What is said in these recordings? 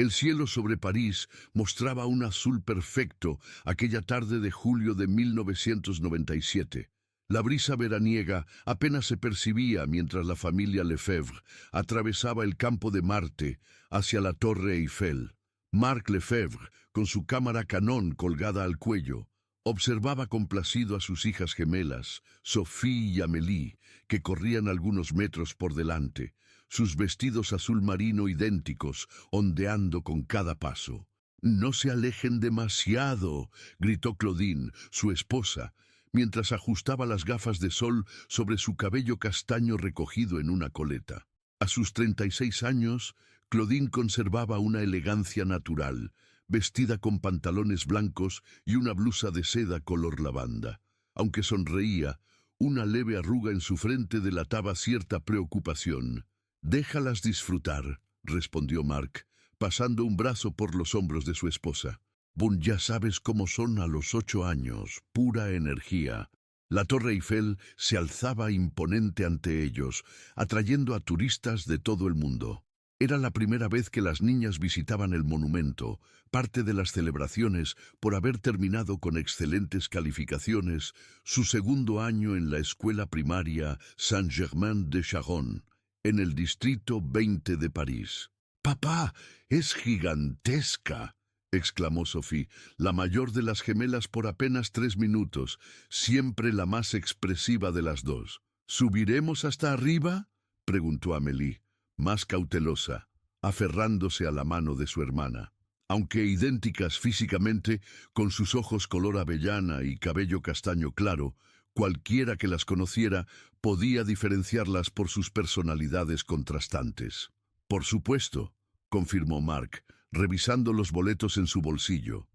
El cielo sobre París mostraba un azul perfecto aquella tarde de julio de 1997. La brisa veraniega apenas se percibía mientras la familia Lefebvre atravesaba el campo de Marte hacia la Torre Eiffel. Marc Lefebvre, con su cámara Canon colgada al cuello, observaba complacido a sus hijas gemelas, Sophie y Amélie, que corrían algunos metros por delante, sus vestidos azul marino idénticos, ondeando con cada paso. «No se alejen demasiado», gritó Claudine, su esposa, mientras ajustaba las gafas de sol sobre su cabello castaño recogido en una coleta. A sus 36 años, Claudine conservaba una elegancia natural, vestida con pantalones blancos y una blusa de seda color lavanda. Aunque sonreía, una leve arruga en su frente delataba cierta preocupación. «Déjalas disfrutar», respondió Marc, pasando un brazo por los hombros de su esposa. «Bon, ya sabes cómo son a los 8 años, pura energía». La Torre Eiffel se alzaba imponente ante ellos, atrayendo a turistas de todo el mundo. Era la primera vez que las niñas visitaban el monumento, parte de las celebraciones por haber terminado con excelentes calificaciones su segundo año en la escuela primaria Saint-Germain-de-Charonne, en el distrito 20 de París. «¡Papá, es gigantesca!», exclamó Sophie, la mayor de las gemelas por apenas 3 minutos, siempre la más expresiva de las dos. «¿Subiremos hasta arriba?», preguntó Amélie, más cautelosa, aferrándose a la mano de su hermana. Aunque idénticas físicamente, con sus ojos color avellana y cabello castaño claro, cualquiera que las conociera podía diferenciarlas por sus personalidades contrastantes. «Por supuesto», confirmó Marc, revisando los boletos en su bolsillo.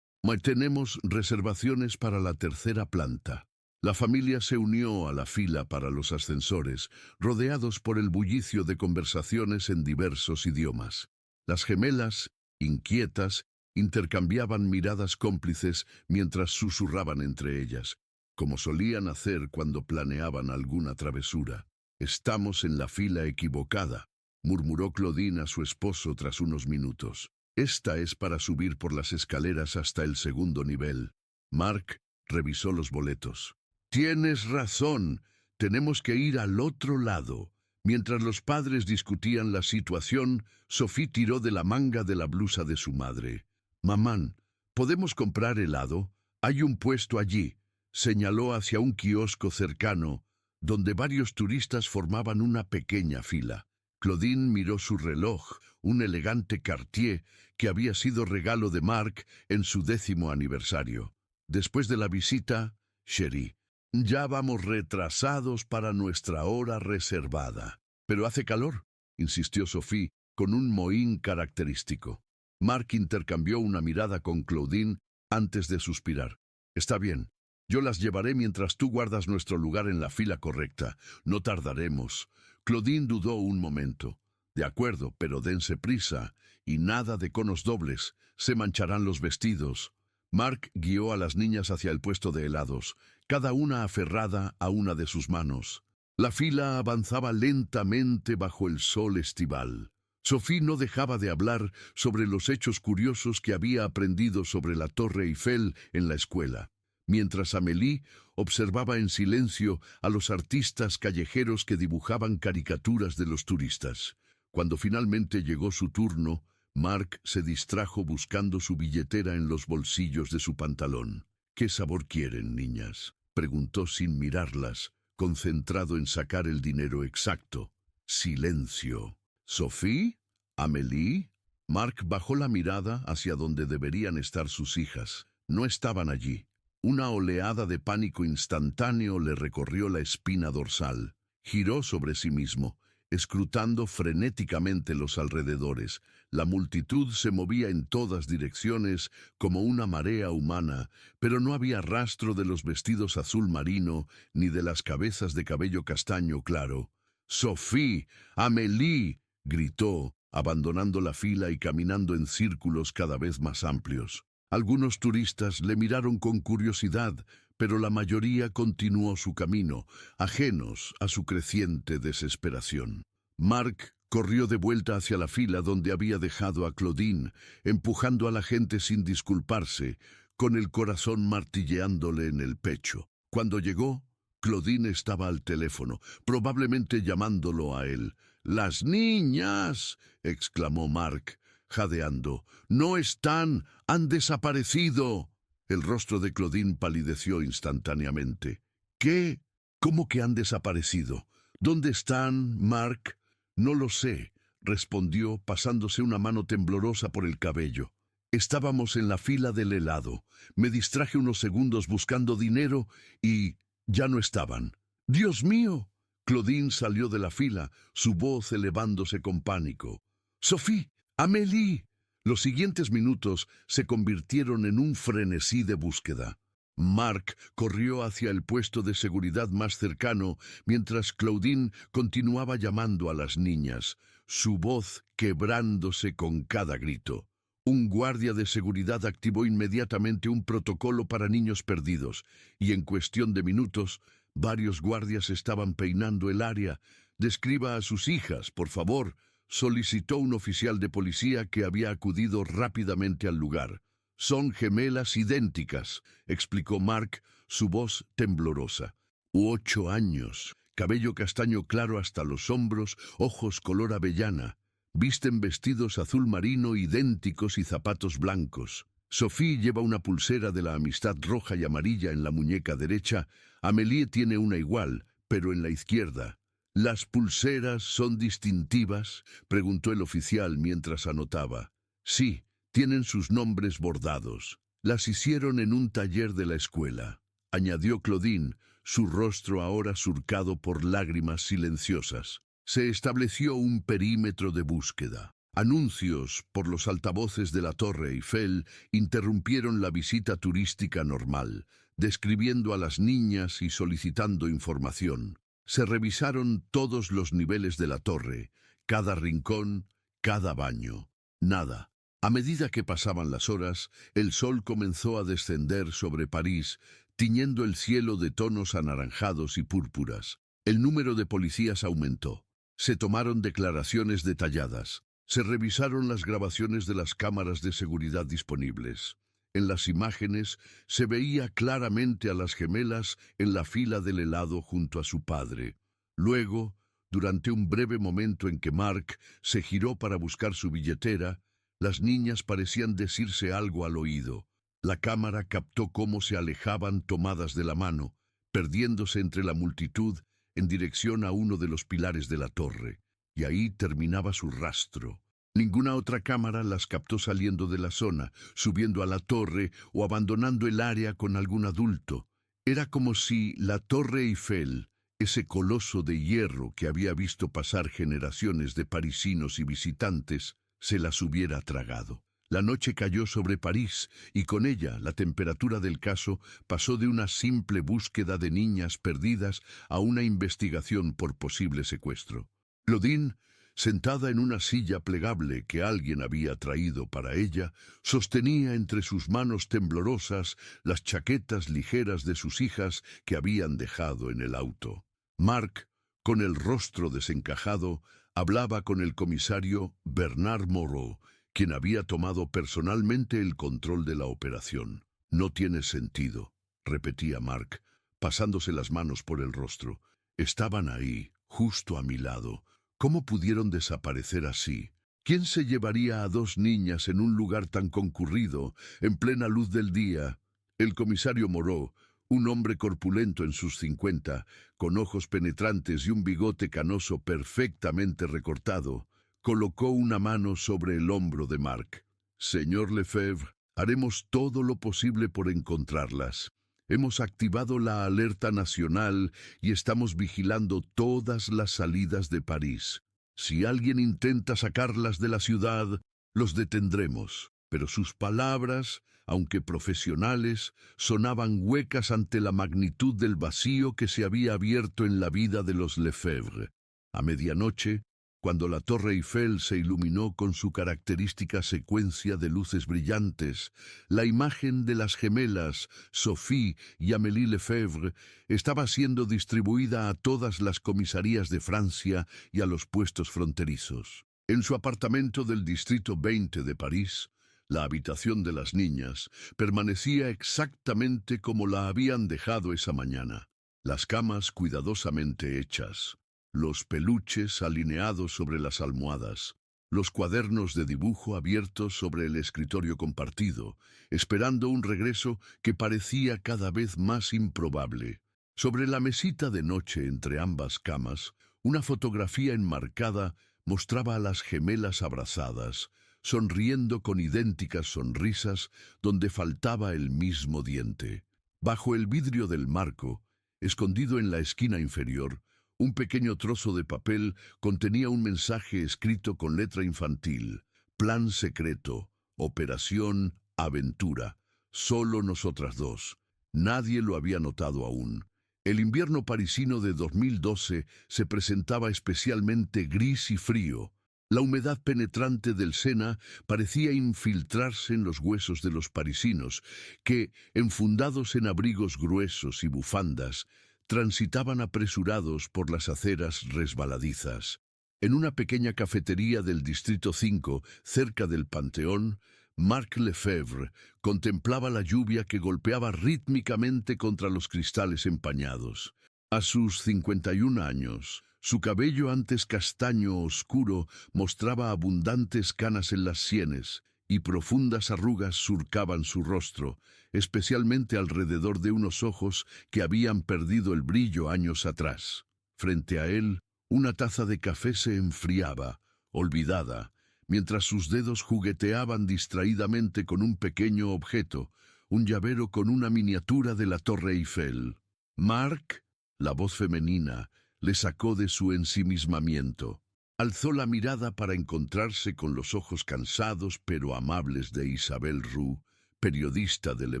«Tenemos reservaciones para la tercera planta». La familia se unió a la fila para los ascensores, rodeados por el bullicio de conversaciones en diversos idiomas. Las gemelas, inquietas, intercambiaban miradas cómplices mientras susurraban entre ellas, como solían hacer cuando planeaban alguna travesura. «Estamos en la fila equivocada», murmuró Claudine a su esposo tras unos minutos. «Esta es para subir por las escaleras hasta el segundo nivel». Marc revisó los boletos. «Tienes razón, tenemos que ir al otro lado». Mientras los padres discutían la situación, Sophie tiró de la manga de la blusa de su madre. «Mamán, ¿podemos comprar helado? Hay un puesto allí», señaló hacia un kiosco cercano, donde varios turistas formaban una pequeña fila. Claudine miró su reloj, un elegante Cartier que había sido regalo de Marc en su 10º aniversario. «Después de la visita, chérie, ya vamos retrasados para nuestra hora reservada». «Pero hace calor», insistió Sophie, con un mohín característico. Marc intercambió una mirada con Claudine antes de suspirar. «Está bien, yo las llevaré mientras tú guardas nuestro lugar en la fila correcta. No tardaremos». Claudine dudó un momento. «De acuerdo, pero dense prisa, y nada de conos dobles, se mancharán los vestidos». Marc guió a las niñas hacia el puesto de helados, cada una aferrada a una de sus manos. La fila avanzaba lentamente bajo el sol estival. Sophie no dejaba de hablar sobre los hechos curiosos que había aprendido sobre la Torre Eiffel en la escuela, mientras Amélie observaba en silencio a los artistas callejeros que dibujaban caricaturas de los turistas. Cuando finalmente llegó su turno, Marc se distrajo buscando su billetera en los bolsillos de su pantalón. «¿Qué sabor quieren, niñas?», preguntó sin mirarlas, concentrado en sacar el dinero exacto. Silencio. «¿Sophie? ¿Amélie?» Marc bajó la mirada hacia donde deberían estar sus hijas. No estaban allí. Una oleada de pánico instantáneo le recorrió la espina dorsal. Giró sobre sí mismo, escrutando frenéticamente los alrededores. La multitud se movía en todas direcciones como una marea humana, pero no había rastro de los vestidos azul marino ni de las cabezas de cabello castaño claro. «¡Sophie! ¡Amélie!», gritó, abandonando la fila y caminando en círculos cada vez más amplios. Algunos turistas le miraron con curiosidad, pero la mayoría continuó su camino, ajenos a su creciente desesperación. Marc Corrió de vuelta hacia la fila donde había dejado a Claudine, empujando a la gente sin disculparse, con el corazón martilleándole en el pecho. Cuando llegó, Claudine estaba al teléfono, probablemente llamándolo a él. «¡Las niñas!», exclamó Mark, jadeando. «¡No están! ¡Han desaparecido!». El rostro de Claudine palideció instantáneamente. «¿Qué? ¿Cómo que han desaparecido? ¿Dónde están, Mark?» «No lo sé», respondió, pasándose una mano temblorosa por el cabello. «Estábamos en la fila del helado. Me distraje unos segundos buscando dinero y ya no estaban». «¡Dios mío!». Claudine salió de la fila, su voz elevándose con pánico. «¡Sophie! ¡Amélie!». Los siguientes minutos se convirtieron en un frenesí de búsqueda. Mark corrió hacia el puesto de seguridad más cercano mientras Claudine continuaba llamando a las niñas, su voz quebrándose con cada grito. Un guardia de seguridad activó inmediatamente un protocolo para niños perdidos, y en cuestión de minutos, varios guardias estaban peinando el área. «Describa a sus hijas, por favor», solicitó un oficial de policía que había acudido rápidamente al lugar. «Son gemelas idénticas», explicó Mark, su voz temblorosa. 8 años, cabello castaño claro hasta los hombros, ojos color avellana. Visten vestidos azul marino idénticos y zapatos blancos. Sophie lleva una pulsera de la amistad roja y amarilla en la muñeca derecha. Amélie tiene una igual, pero en la izquierda. «¿Las pulseras son distintivas?», preguntó el oficial mientras anotaba. «Sí. Tienen sus nombres bordados. Las hicieron en un taller de la escuela», añadió Claudine, su rostro ahora surcado por lágrimas silenciosas. Se estableció un perímetro de búsqueda. Anuncios por los altavoces de la Torre Eiffel interrumpieron la visita turística normal, describiendo a las niñas y solicitando información. Se revisaron todos los niveles de la torre, cada rincón, cada baño. Nada. A medida que pasaban las horas, el sol comenzó a descender sobre París, tiñendo el cielo de tonos anaranjados y púrpuras. El número de policías aumentó. Se tomaron declaraciones detalladas. Se revisaron las grabaciones de las cámaras de seguridad disponibles. En las imágenes se veía claramente a las gemelas en la fila del helado junto a su padre. Luego, durante un breve momento en que Mark se giró para buscar su billetera, las niñas parecían decirse algo al oído. La cámara captó cómo se alejaban tomadas de la mano, perdiéndose entre la multitud en dirección a uno de los pilares de la torre, y ahí terminaba su rastro. Ninguna otra cámara las captó saliendo de la zona, subiendo a la torre o abandonando el área con algún adulto. Era como si la Torre Eiffel, ese coloso de hierro que había visto pasar generaciones de parisinos y visitantes, se las hubiera tragado. La noche cayó sobre París y con ella la temperatura del caso pasó de una simple búsqueda de niñas perdidas a una investigación por posible secuestro. Claudine, sentada en una silla plegable que alguien había traído para ella, sostenía entre sus manos temblorosas las chaquetas ligeras de sus hijas que habían dejado en el auto. Mark, con el rostro desencajado, hablaba con el comisario Bernard Moreau, quien había tomado personalmente el control de la operación. «No tiene sentido», repetía Mark, pasándose las manos por el rostro. «Estaban ahí, justo a mi lado. ¿Cómo pudieron desaparecer así? ¿Quién se llevaría a 2 niñas en un lugar tan concurrido, en plena luz del día?» El comisario Moreau, un hombre corpulento en sus 50, con ojos penetrantes y un bigote canoso perfectamente recortado, colocó una mano sobre el hombro de Mark. «Señor Lefebvre, haremos todo lo posible por encontrarlas. Hemos activado la alerta nacional y estamos vigilando todas las salidas de París. Si alguien intenta sacarlas de la ciudad, los detendremos». Pero sus palabras, aunque profesionales, sonaban huecas ante la magnitud del vacío que se había abierto en la vida de los Lefebvre. A medianoche, Cuando la Torre Eiffel se iluminó con su característica secuencia de luces brillantes, la imagen de las gemelas Sophie y Amélie Lefebvre estaba siendo distribuida a todas las comisarías de Francia y a los puestos fronterizos. En su apartamento del Distrito 20 de París, la habitación de las niñas permanecía exactamente como la habían dejado esa mañana. Las camas cuidadosamente hechas, los peluches alineados sobre las almohadas, los cuadernos de dibujo abiertos sobre el escritorio compartido, esperando un regreso que parecía cada vez más improbable. Sobre la mesita de noche entre ambas camas, una fotografía enmarcada mostraba a las gemelas abrazadas, sonriendo con idénticas sonrisas donde faltaba el mismo diente. Bajo el vidrio del marco, escondido en la esquina inferior, un pequeño trozo de papel contenía un mensaje escrito con letra infantil: Plan secreto, Operación Aventura, solo nosotras dos. Nadie lo había notado aún. El invierno parisino de 2012 se presentaba especialmente gris y frío. La humedad penetrante del Sena parecía infiltrarse en los huesos de los parisinos, que, enfundados en abrigos gruesos y bufandas, transitaban apresurados por las aceras resbaladizas. En una pequeña cafetería del Distrito 5, cerca del Panteón, Marc Lefebvre contemplaba la lluvia que golpeaba rítmicamente contra los cristales empañados. A sus 51 años, su cabello antes castaño oscuro mostraba abundantes canas en las sienes y profundas arrugas surcaban su rostro, especialmente alrededor de unos ojos que habían perdido el brillo años atrás. Frente a él, una taza de café se enfriaba, olvidada, mientras sus dedos jugueteaban distraídamente con un pequeño objeto, un llavero con una miniatura de la Torre Eiffel. Marc, la voz femenina, le sacó de su ensimismamiento. Alzó la mirada para encontrarse con los ojos cansados pero amables de Isabelle Roux, periodista de Le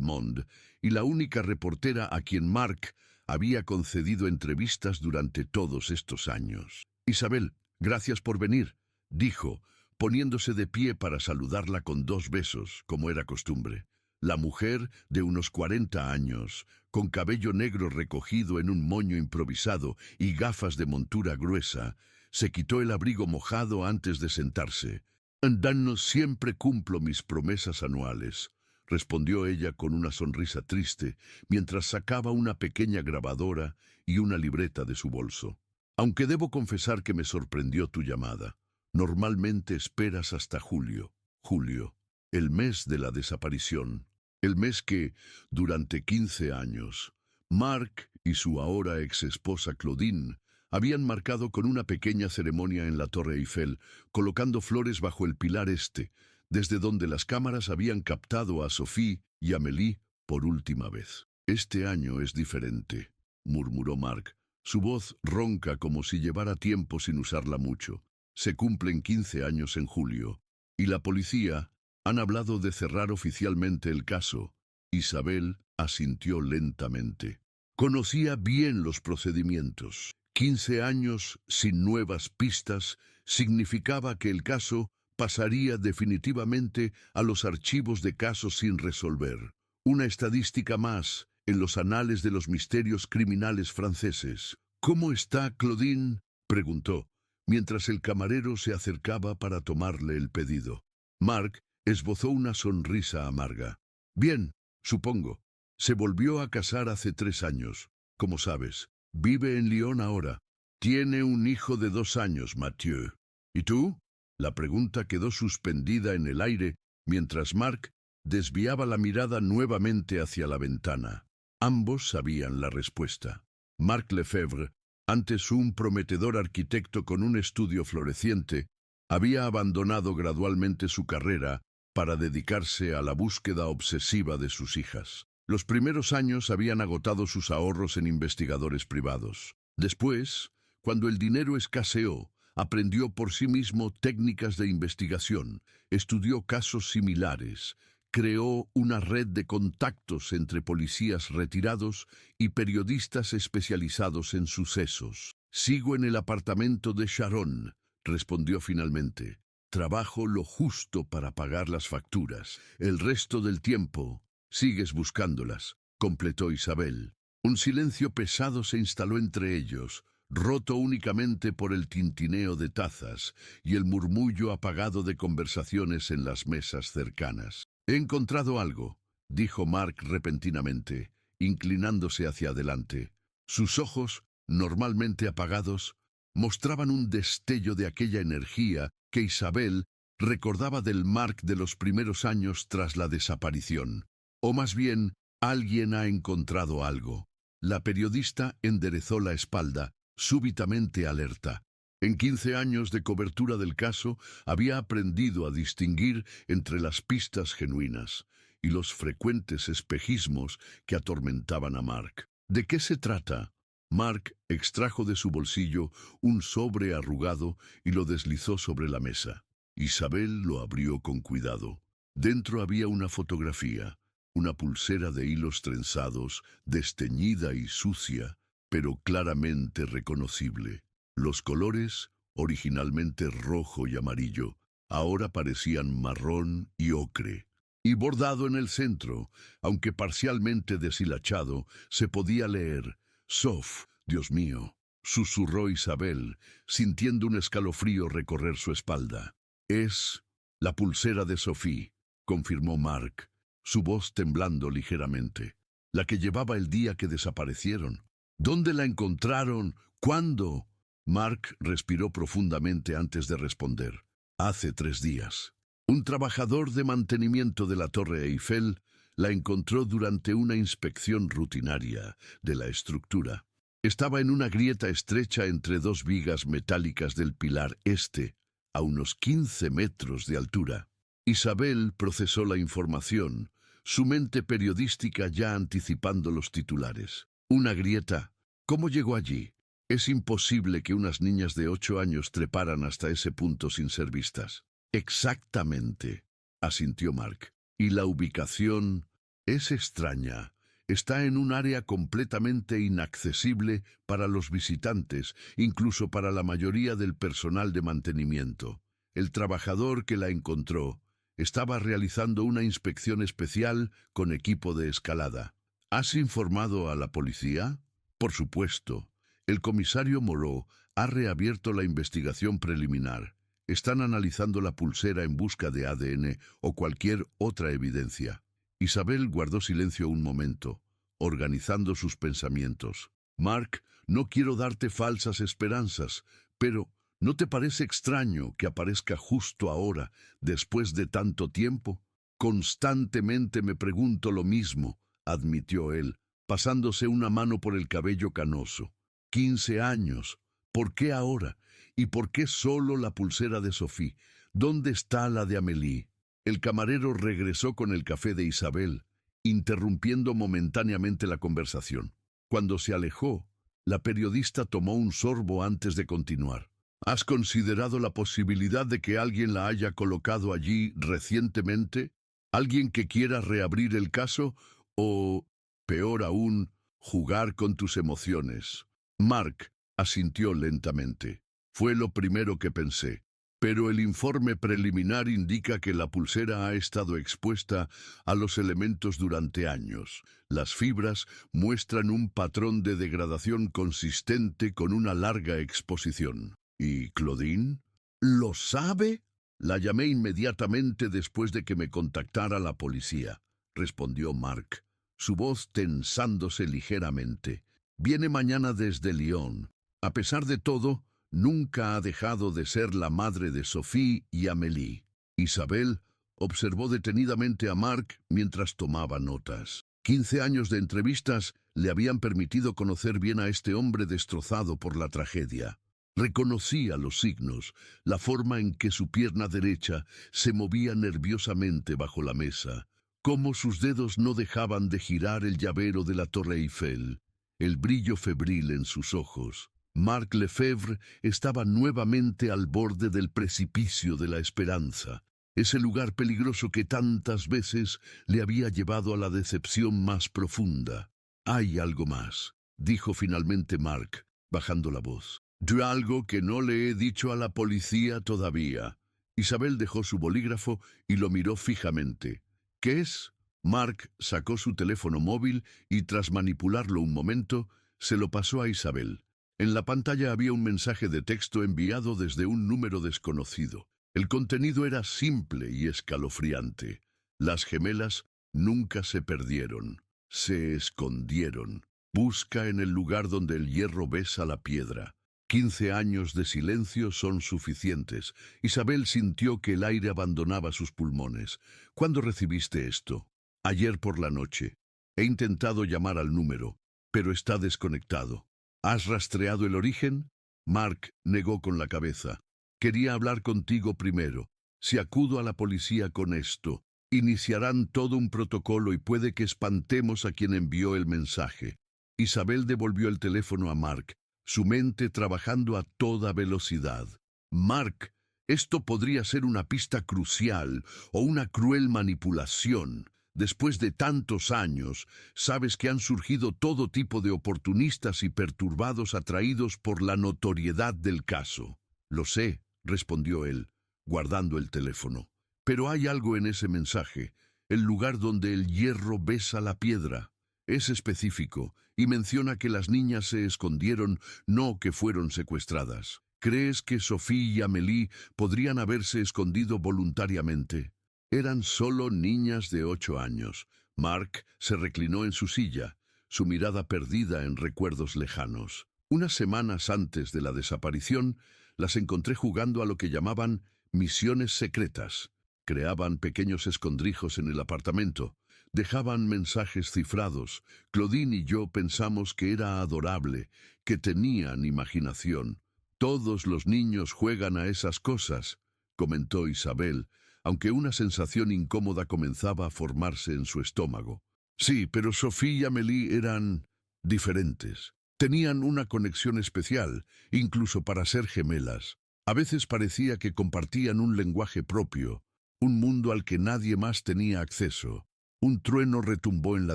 Monde, y la única reportera a quien Marc había concedido entrevistas durante todos estos años. «Isabelle, gracias por venir», dijo, poniéndose de pie para saludarla con 2 besos, como era costumbre. La mujer, de unos 40 años, con cabello negro recogido en un moño improvisado y gafas de montura gruesa, se quitó el abrigo mojado antes de sentarse. «Andando siempre cumplo mis promesas anuales», respondió ella con una sonrisa triste, mientras sacaba una pequeña grabadora y una libreta de su bolso. «Aunque debo confesar que me sorprendió tu llamada. Normalmente esperas hasta julio. Julio, el mes de la desaparición. El mes que, durante 15 años, Marc y su ahora ex-esposa Claudine habían marcado con una pequeña ceremonia en la Torre Eiffel, colocando flores bajo el pilar este, desde donde las cámaras habían captado a Sophie y Amélie por última vez. «Este año es diferente», murmuró Marc, su voz ronca como si llevara tiempo sin usarla mucho. «Se cumplen 15 años en julio, y la policía han hablado de cerrar oficialmente el caso». Isabelle asintió lentamente. Conocía bien los procedimientos. 15 años sin nuevas pistas significaba que el caso pasaría definitivamente a los archivos de casos sin resolver. Una estadística más en los anales de los misterios criminales franceses. «¿Cómo está Claudine?», preguntó, mientras el camarero se acercaba para tomarle el pedido. Marc esbozó una sonrisa amarga. «Bien, supongo. Se volvió a casar hace 3 años. Como sabes, vive en Lyon ahora. Tiene un hijo de 2 años, Mathieu. ¿Y tú?». La pregunta quedó suspendida en el aire mientras Marc desviaba la mirada nuevamente hacia la ventana. Ambos sabían la respuesta. Marc Lefebvre, antes un prometedor arquitecto con un estudio floreciente, había abandonado gradualmente su carrera para dedicarse a la búsqueda obsesiva de sus hijas. Los primeros años habían agotado sus ahorros en investigadores privados. Después, cuando el dinero escaseó, aprendió por sí mismo técnicas de investigación, estudió casos similares, creó una red de contactos entre policías retirados y periodistas especializados en sucesos. «Sigo en el apartamento de Sharon», respondió finalmente. Trabajo lo justo para pagar las facturas. El resto del tiempo sigues buscándolas, completó Isabel. Un silencio pesado se instaló entre ellos, roto únicamente por el tintineo de tazas y el murmullo apagado de conversaciones en las mesas cercanas. He encontrado algo, dijo Mark repentinamente, inclinándose hacia adelante. Sus ojos, normalmente apagados, mostraban un destello de aquella energía que Isabel recordaba del Mark de los primeros años tras la desaparición. O más bien, alguien ha encontrado algo. La periodista enderezó la espalda, súbitamente alerta. En 15 años de cobertura del caso, había aprendido a distinguir entre las pistas genuinas y los frecuentes espejismos que atormentaban a Mark. ¿De qué se trata? Mark extrajo de su bolsillo un sobre arrugado y lo deslizó sobre la mesa. Isabel lo abrió con cuidado. Dentro había una fotografía, una pulsera de hilos trenzados, desteñida y sucia, pero claramente reconocible. Los colores, originalmente rojo y amarillo, ahora parecían marrón y ocre. Y bordado en el centro, aunque parcialmente deshilachado, se podía leer: «Sof, Dios mío», susurró Isabel, sintiendo un escalofrío recorrer su espalda. «Es la pulsera de Sophie», confirmó Mark, su voz temblando ligeramente. «La que llevaba el día que desaparecieron». «¿Dónde la encontraron? ¿Cuándo?» Mark respiró profundamente antes de responder. «Hace 3 días. Un trabajador de mantenimiento de la Torre Eiffel la encontró durante una inspección rutinaria de la estructura. Estaba en una grieta estrecha entre 2 vigas metálicas del pilar este, a unos 15 metros de altura». Isabel procesó la información, su mente periodística ya anticipando los titulares. «Una grieta. ¿Cómo llegó allí? Es imposible que unas niñas de 8 años treparan hasta ese punto sin ser vistas». «Exactamente», asintió Mark. «Y la ubicación es extraña. Está en un área completamente inaccesible para los visitantes, incluso para la mayoría del personal de mantenimiento. El trabajador que la encontró estaba realizando una inspección especial con equipo de escalada». «¿Has informado a la policía?» «Por supuesto. El comisario Moreau ha reabierto la investigación preliminar. Están analizando la pulsera en busca de ADN o cualquier otra evidencia». Isabel guardó silencio un momento, organizando sus pensamientos. «Mark, no quiero darte falsas esperanzas, pero ¿no te parece extraño que aparezca justo ahora, después de tanto tiempo?» «Constantemente me pregunto lo mismo», admitió él, pasándose una mano por el cabello canoso. 15 años. ¿Por qué ahora? ¿Y por qué solo la pulsera de Sophie? ¿Dónde está la de Amélie?» El camarero regresó con el café de Isabel, interrumpiendo momentáneamente la conversación. Cuando se alejó, la periodista tomó un sorbo antes de continuar. «¿Has considerado la posibilidad de que alguien la haya colocado allí recientemente? ¿Alguien que quiera reabrir el caso? ¿O, peor aún, jugar con tus emociones?» Mark asintió lentamente. «Fue lo primero que pensé. Pero el informe preliminar indica que la pulsera ha estado expuesta a los elementos durante años. Las fibras muestran un patrón de degradación consistente con una larga exposición». «¿Y Claudine? ¿Lo sabe?» «La llamé inmediatamente después de que me contactara la policía», respondió Mark, su voz tensándose ligeramente. «Viene mañana desde Lyon. A pesar de todo, nunca ha dejado de ser la madre de Sophie y Amélie». Isabel observó detenidamente a Mark mientras tomaba notas. 15 años de entrevistas le habían permitido conocer bien a este hombre destrozado por la tragedia. Reconocía los signos, la forma en que su pierna derecha se movía nerviosamente bajo la mesa, cómo sus dedos no dejaban de girar el llavero de la Torre Eiffel, el brillo febril en sus ojos. Mark Lefebvre estaba nuevamente al borde del precipicio de la esperanza, ese lugar peligroso que tantas veces le había llevado a la decepción más profunda. «Hay algo más», dijo finalmente Mark, bajando la voz. De algo que no le he dicho a la policía todavía. Isabel dejó su bolígrafo y lo miró fijamente. ¿Qué es? Mark sacó su teléfono móvil y tras manipularlo un momento, se lo pasó a Isabel. En la pantalla había un mensaje de texto enviado desde un número desconocido. El contenido era simple y escalofriante. Las gemelas nunca se perdieron, se escondieron. Busca en el lugar donde el hierro besa la piedra. 15 años de silencio son suficientes. Isabel sintió que el aire abandonaba sus pulmones. ¿Cuándo recibiste esto? Ayer por la noche. He intentado llamar al número, pero está desconectado. ¿Has rastreado el origen? Mark negó con la cabeza. Quería hablar contigo primero. Si acudo a la policía con esto, iniciarán todo un protocolo y puede que espantemos a quien envió el mensaje. Isabel devolvió el teléfono a Mark, su mente trabajando a toda velocidad. Mark, esto podría ser una pista crucial o una cruel manipulación. Después de tantos años, sabes que han surgido todo tipo de oportunistas y perturbados atraídos por la notoriedad del caso. Lo sé, respondió él, guardando el teléfono. Pero hay algo en ese mensaje, el lugar donde el hierro besa la piedra. Es específico y menciona que las niñas se escondieron, no que fueron secuestradas. ¿Crees que Sophie y Amélie podrían haberse escondido voluntariamente? Eran solo niñas de 8 años. Mark se reclinó en su silla, su mirada perdida en recuerdos lejanos. Unas semanas antes de la desaparición, las encontré jugando a lo que llamaban misiones secretas. Creaban pequeños escondrijos en el apartamento. Dejaban mensajes cifrados. Claudine y yo pensamos que era adorable, que tenían imaginación. Todos los niños juegan a esas cosas, comentó Isabel, aunque una sensación incómoda comenzaba a formarse en su estómago. Sí, pero Sophie y Amélie eran diferentes. Tenían una conexión especial, incluso para ser gemelas. A veces parecía que compartían un lenguaje propio, un mundo al que nadie más tenía acceso. Un trueno retumbó en la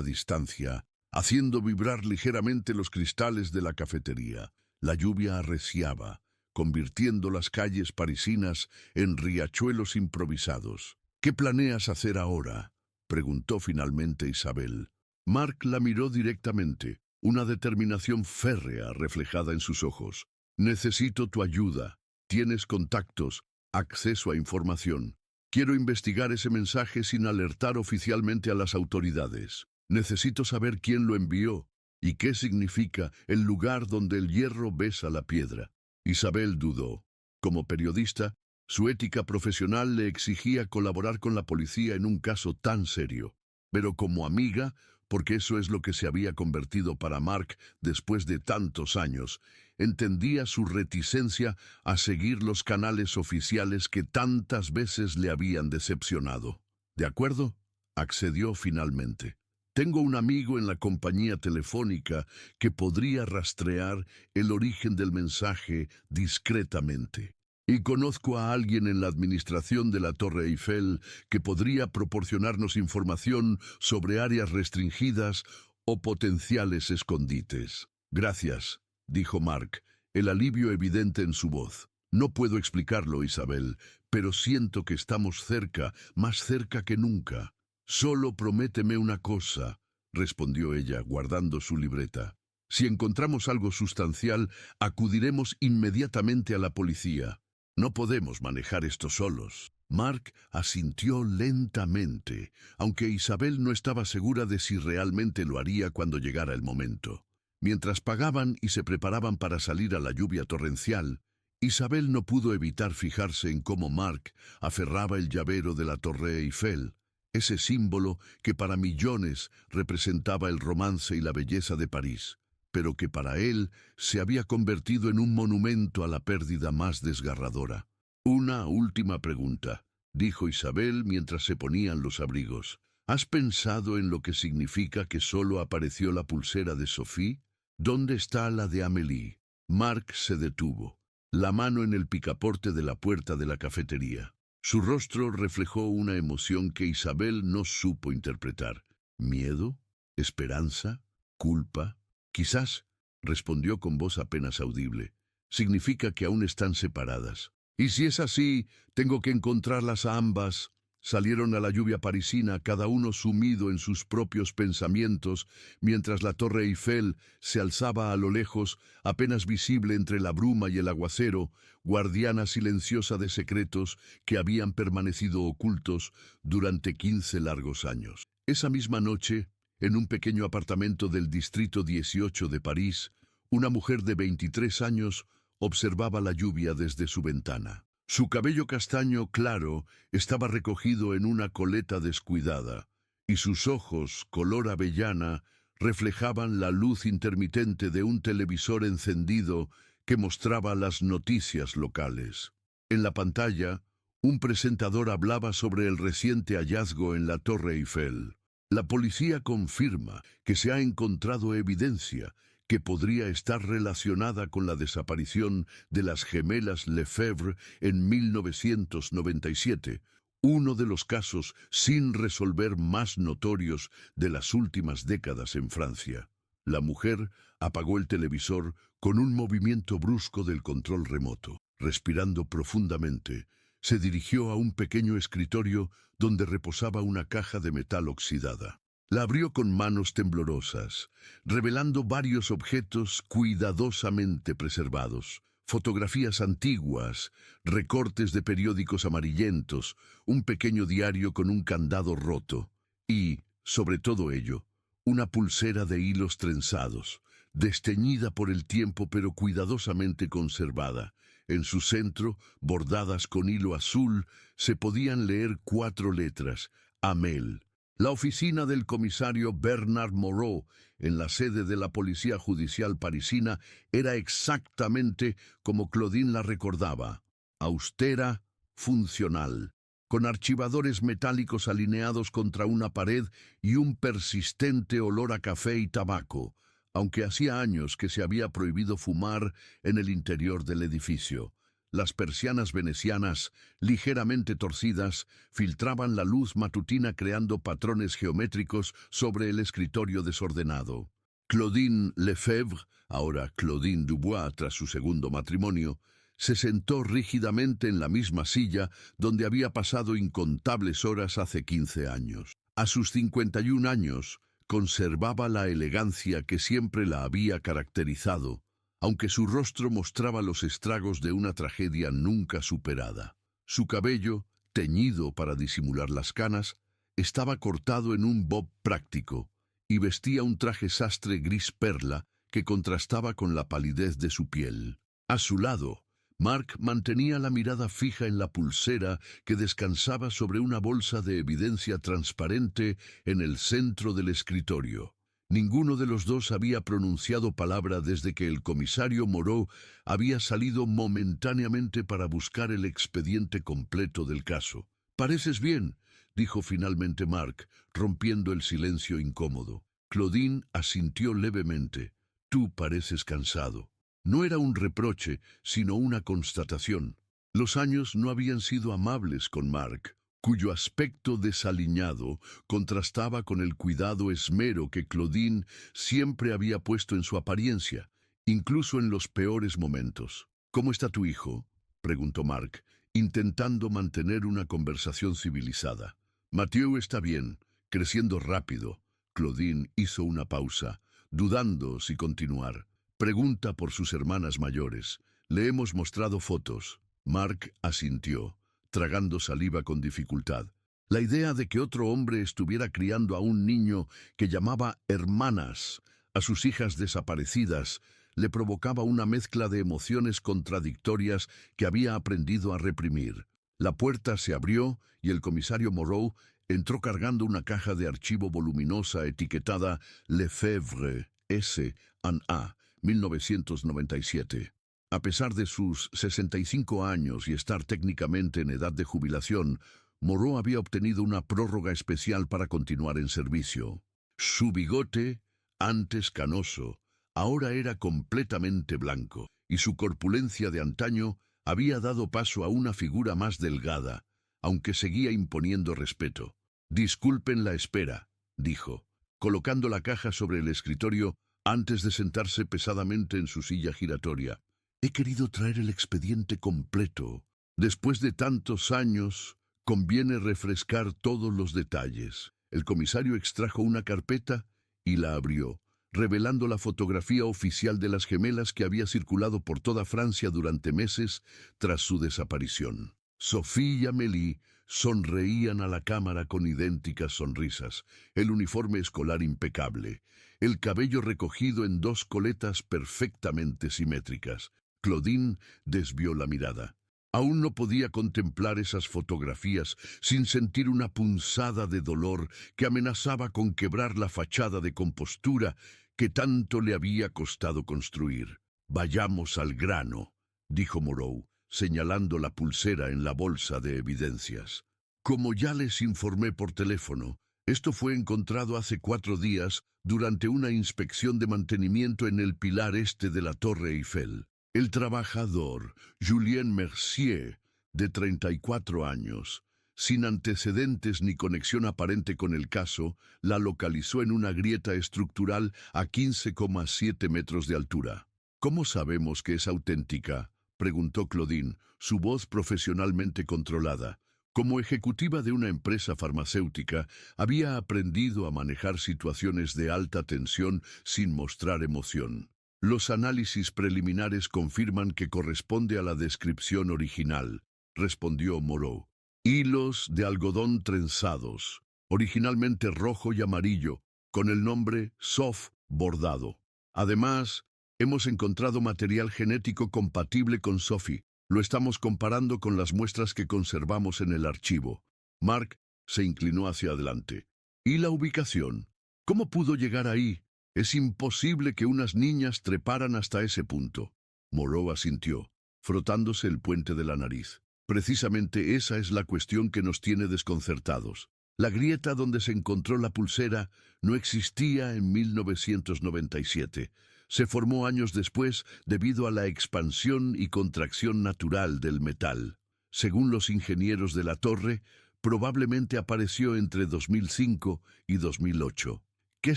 distancia, haciendo vibrar ligeramente los cristales de la cafetería. La lluvia arreciaba, convirtiendo las calles parisinas en riachuelos improvisados. ¿Qué planeas hacer ahora?, preguntó finalmente Isabel. Mark la miró directamente, una determinación férrea reflejada en sus ojos. Necesito tu ayuda. Tienes contactos, acceso a información. Quiero investigar ese mensaje sin alertar oficialmente a las autoridades. Necesito saber quién lo envió y qué significa el lugar donde el hierro besa la piedra. Isabel dudó. Como periodista, su ética profesional le exigía colaborar con la policía en un caso tan serio. Pero como amiga, porque eso es lo que se había convertido para Mark después de tantos años, entendía su reticencia a seguir los canales oficiales que tantas veces le habían decepcionado. ¿De acuerdo?, accedió finalmente. Tengo un amigo en la compañía telefónica que podría rastrear el origen del mensaje discretamente. Y conozco a alguien en la administración de la Torre Eiffel que podría proporcionarnos información sobre áreas restringidas o potenciales escondites. Gracias, dijo Mark, el alivio evidente en su voz. No puedo explicarlo, Isabel, pero siento que estamos cerca, más cerca que nunca. Solo prométeme una cosa, respondió ella, guardando su libreta. Si encontramos algo sustancial, acudiremos inmediatamente a la policía. No podemos manejar esto solos. Mark asintió lentamente, aunque Isabel no estaba segura de si realmente lo haría cuando llegara el momento. Mientras pagaban y se preparaban para salir a la lluvia torrencial, Isabel no pudo evitar fijarse en cómo Mark aferraba el llavero de la Torre Eiffel, ese símbolo que para millones representaba el romance y la belleza de París, pero que para él se había convertido en un monumento a la pérdida más desgarradora. Una última pregunta, dijo Isabel mientras se ponían los abrigos. ¿Has pensado en lo que significa que solo apareció la pulsera de Sophie? ¿Dónde está la de Amélie? Mark se detuvo, la mano en el picaporte de la puerta de la cafetería. Su rostro reflejó una emoción que Isabel no supo interpretar. ¿Miedo? ¿Esperanza? ¿Culpa? Quizás, respondió con voz apenas audible. significa que aún están separadas. Y si es así, tengo que encontrarlas a ambas. Salieron a la lluvia parisina, cada uno sumido en sus propios pensamientos, mientras la Torre Eiffel se alzaba a lo lejos, apenas visible entre la bruma y el aguacero, guardiana silenciosa de secretos que habían permanecido ocultos durante 15 largos años. Esa misma noche, en un pequeño apartamento del distrito 18 de París, una mujer de 23 años observaba la lluvia desde su ventana. Su cabello castaño claro estaba recogido en una coleta descuidada, y sus ojos, color avellana, reflejaban la luz intermitente de un televisor encendido que mostraba las noticias locales. En la pantalla, un presentador hablaba sobre el reciente hallazgo en la Torre Eiffel. La policía confirma que se ha encontrado evidencia que podría estar relacionada con la desaparición de las gemelas Lefebvre en 1997, uno de los casos sin resolver más notorios de las últimas décadas en Francia. La mujer apagó el televisor con un movimiento brusco del control remoto. Respirando profundamente, se dirigió a un pequeño escritorio donde reposaba una caja de metal oxidada. La abrió con manos temblorosas, revelando varios objetos cuidadosamente preservados. Fotografías antiguas, recortes de periódicos amarillentos, un pequeño diario con un candado roto y, sobre todo ello, una pulsera de hilos trenzados, desteñida por el tiempo pero cuidadosamente conservada. En su centro, bordadas con hilo azul, se podían leer 4 letras: Amel. La oficina del comisario Bernard Moreau, en la sede de la Policía Judicial parisina, era exactamente como Claudine la recordaba: austera, funcional, con archivadores metálicos alineados contra una pared y un persistente olor a café y tabaco, aunque hacía años que se había prohibido fumar en el interior del edificio. Las persianas venecianas, ligeramente torcidas, filtraban la luz matutina creando patrones geométricos sobre el escritorio desordenado. Claudine Lefebvre, ahora Claudine Dubois tras su segundo matrimonio, se sentó rígidamente en la misma silla donde había pasado incontables horas hace 15 años. A sus 51 años, conservaba la elegancia que siempre la había caracterizado, aunque su rostro mostraba los estragos de una tragedia nunca superada. Su cabello, teñido para disimular las canas, estaba cortado en un bob práctico y vestía un traje sastre gris perla que contrastaba con la palidez de su piel. A su lado, Marc mantenía la mirada fija en la pulsera que descansaba sobre una bolsa de evidencia transparente en el centro del escritorio. Ninguno de los dos había pronunciado palabra desde que el comisario Moreau había salido momentáneamente para buscar el expediente completo del caso. «Pareces bien», dijo finalmente Marc, rompiendo el silencio incómodo. Claudine asintió levemente. «Tú pareces cansado». No era un reproche, sino una constatación. Los años no habían sido amables con Marc, cuyo aspecto desaliñado contrastaba con el cuidado esmero que Claudine siempre había puesto en su apariencia, incluso en los peores momentos. «¿Cómo está tu hijo?», preguntó Marc, intentando mantener una conversación civilizada. «Mathieu está bien, creciendo rápido». Claudine hizo una pausa, dudando si continuar. «Pregunta por sus hermanas mayores. Le hemos mostrado fotos». Marc asintió, tragando saliva con dificultad. La idea de que otro hombre estuviera criando a un niño que llamaba hermanas a sus hijas desaparecidas le provocaba una mezcla de emociones contradictorias que había aprendido a reprimir. La puerta se abrió y el comisario Moreau entró cargando una caja de archivo voluminosa etiquetada Lefebvre S&A 1997. A pesar de sus 65 años y estar técnicamente en edad de jubilación, Moreau había obtenido una prórroga especial para continuar en servicio. Su bigote, antes canoso, ahora era completamente blanco, y su corpulencia de antaño había dado paso a una figura más delgada, aunque seguía imponiendo respeto. «Disculpen la espera», dijo, colocando la caja sobre el escritorio antes de sentarse pesadamente en su silla giratoria. He querido traer el expediente completo. Después de tantos años, conviene refrescar todos los detalles. El comisario extrajo una carpeta y la abrió, revelando la fotografía oficial de las gemelas que había circulado por toda Francia durante meses tras su desaparición. Sophie y Amélie sonreían a la cámara con idénticas sonrisas, el uniforme escolar impecable, el cabello recogido en dos coletas perfectamente simétricas. Claudine desvió la mirada. Aún no podía contemplar esas fotografías sin sentir una punzada de dolor que amenazaba con quebrar la fachada de compostura que tanto le había costado construir. «Vayamos al grano», dijo Moreau, señalando la pulsera en la bolsa de evidencias. «Como ya les informé por teléfono, esto fue encontrado hace 4 días durante una inspección de mantenimiento en el pilar este de la Torre Eiffel. El trabajador, Julien Mercier, de 34 años, sin antecedentes ni conexión aparente con el caso, la localizó en una grieta estructural a 15,7 metros de altura». «¿Cómo sabemos que es auténtica?», preguntó Claudine, su voz profesionalmente controlada. Como ejecutiva de una empresa farmacéutica, había aprendido a manejar situaciones de alta tensión sin mostrar emoción. «Los análisis preliminares confirman que corresponde a la descripción original», respondió Moreau. «Hilos de algodón trenzados, originalmente rojo y amarillo, con el nombre Sof bordado. Además, hemos encontrado material genético compatible con Sophie. Lo estamos comparando con las muestras que conservamos en el archivo». Mark se inclinó hacia adelante. «¿Y la ubicación? ¿Cómo pudo llegar ahí? Es imposible que unas niñas treparan hasta ese punto». Moreau asintió, frotándose el puente de la nariz. «Precisamente esa es la cuestión que nos tiene desconcertados. La grieta donde se encontró la pulsera no existía en 1997. Se formó años después debido a la expansión y contracción natural del metal. Según los ingenieros de la torre, probablemente apareció entre 2005 y 2008. «¿Qué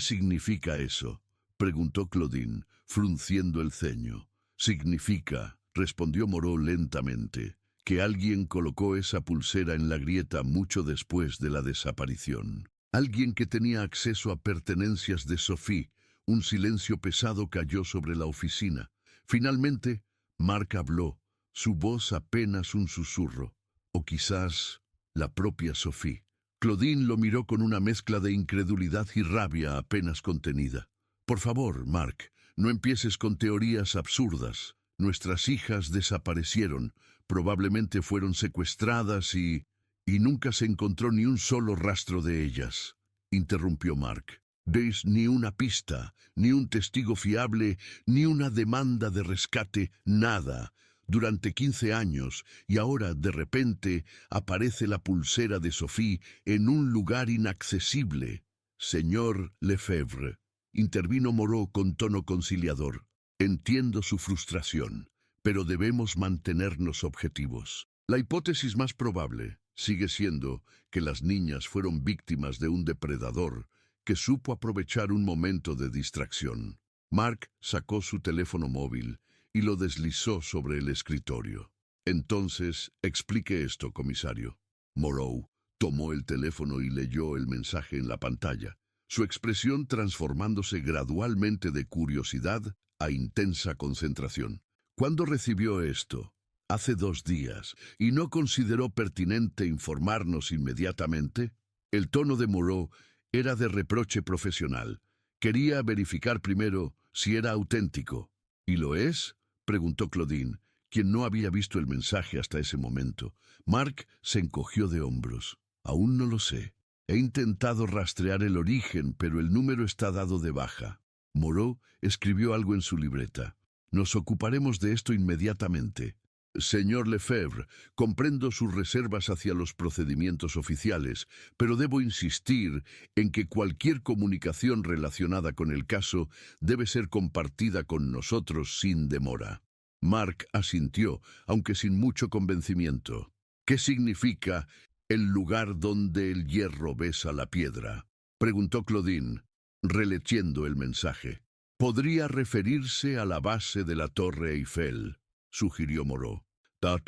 significa eso?», preguntó Claudine, frunciendo el ceño. «Significa», respondió Moreau lentamente, «que alguien colocó esa pulsera en la grieta mucho después de la desaparición. Alguien que tenía acceso a pertenencias de Sophie». Un silencio pesado cayó sobre la oficina. Finalmente, Mark habló, su voz apenas un susurro. «O quizás la propia Sophie». Claudine lo miró con una mezcla de incredulidad y rabia apenas contenida. «Por favor, Mark, no empieces con teorías absurdas. Nuestras hijas desaparecieron, probablemente fueron secuestradas y nunca se encontró ni un solo rastro de ellas», interrumpió Mark. «¿Veis ni una pista, ni un testigo fiable, ni una demanda de rescate? Nada. Durante 15 años, y ahora, de repente, aparece la pulsera de Sophie en un lugar inaccesible». «Señor Lefebvre», intervino Moreau con tono conciliador, «entiendo su frustración, pero debemos mantenernos objetivos. La hipótesis más probable sigue siendo que las niñas fueron víctimas de un depredador que supo aprovechar un momento de distracción». Mark sacó su teléfono móvil y lo deslizó sobre el escritorio. «Entonces, explique esto, comisario». Moreau tomó el teléfono y leyó el mensaje en la pantalla, su expresión transformándose gradualmente de curiosidad a intensa concentración. «¿Cuándo recibió esto?» «Hace 2 días. ¿Y no consideró pertinente informarnos inmediatamente?» El tono de Moreau era de reproche profesional. Quería verificar primero si era auténtico. «¿Y lo es?», preguntó Claudine, quien no había visto el mensaje hasta ese momento. Mark se encogió de hombros. «Aún no lo sé. He intentado rastrear el origen, pero el número está dado de baja». Moreau escribió algo en su libreta. «Nos ocuparemos de esto inmediatamente». «Señor Lefebvre, comprendo sus reservas hacia los procedimientos oficiales, pero debo insistir en que cualquier comunicación relacionada con el caso debe ser compartida con nosotros sin demora». Mark asintió, aunque sin mucho convencimiento. «¿Qué significa el lugar donde el hierro besa la piedra?», preguntó Claudine, releyendo el mensaje. «Podría referirse a la base de la Torre Eiffel». sugirió Moreau.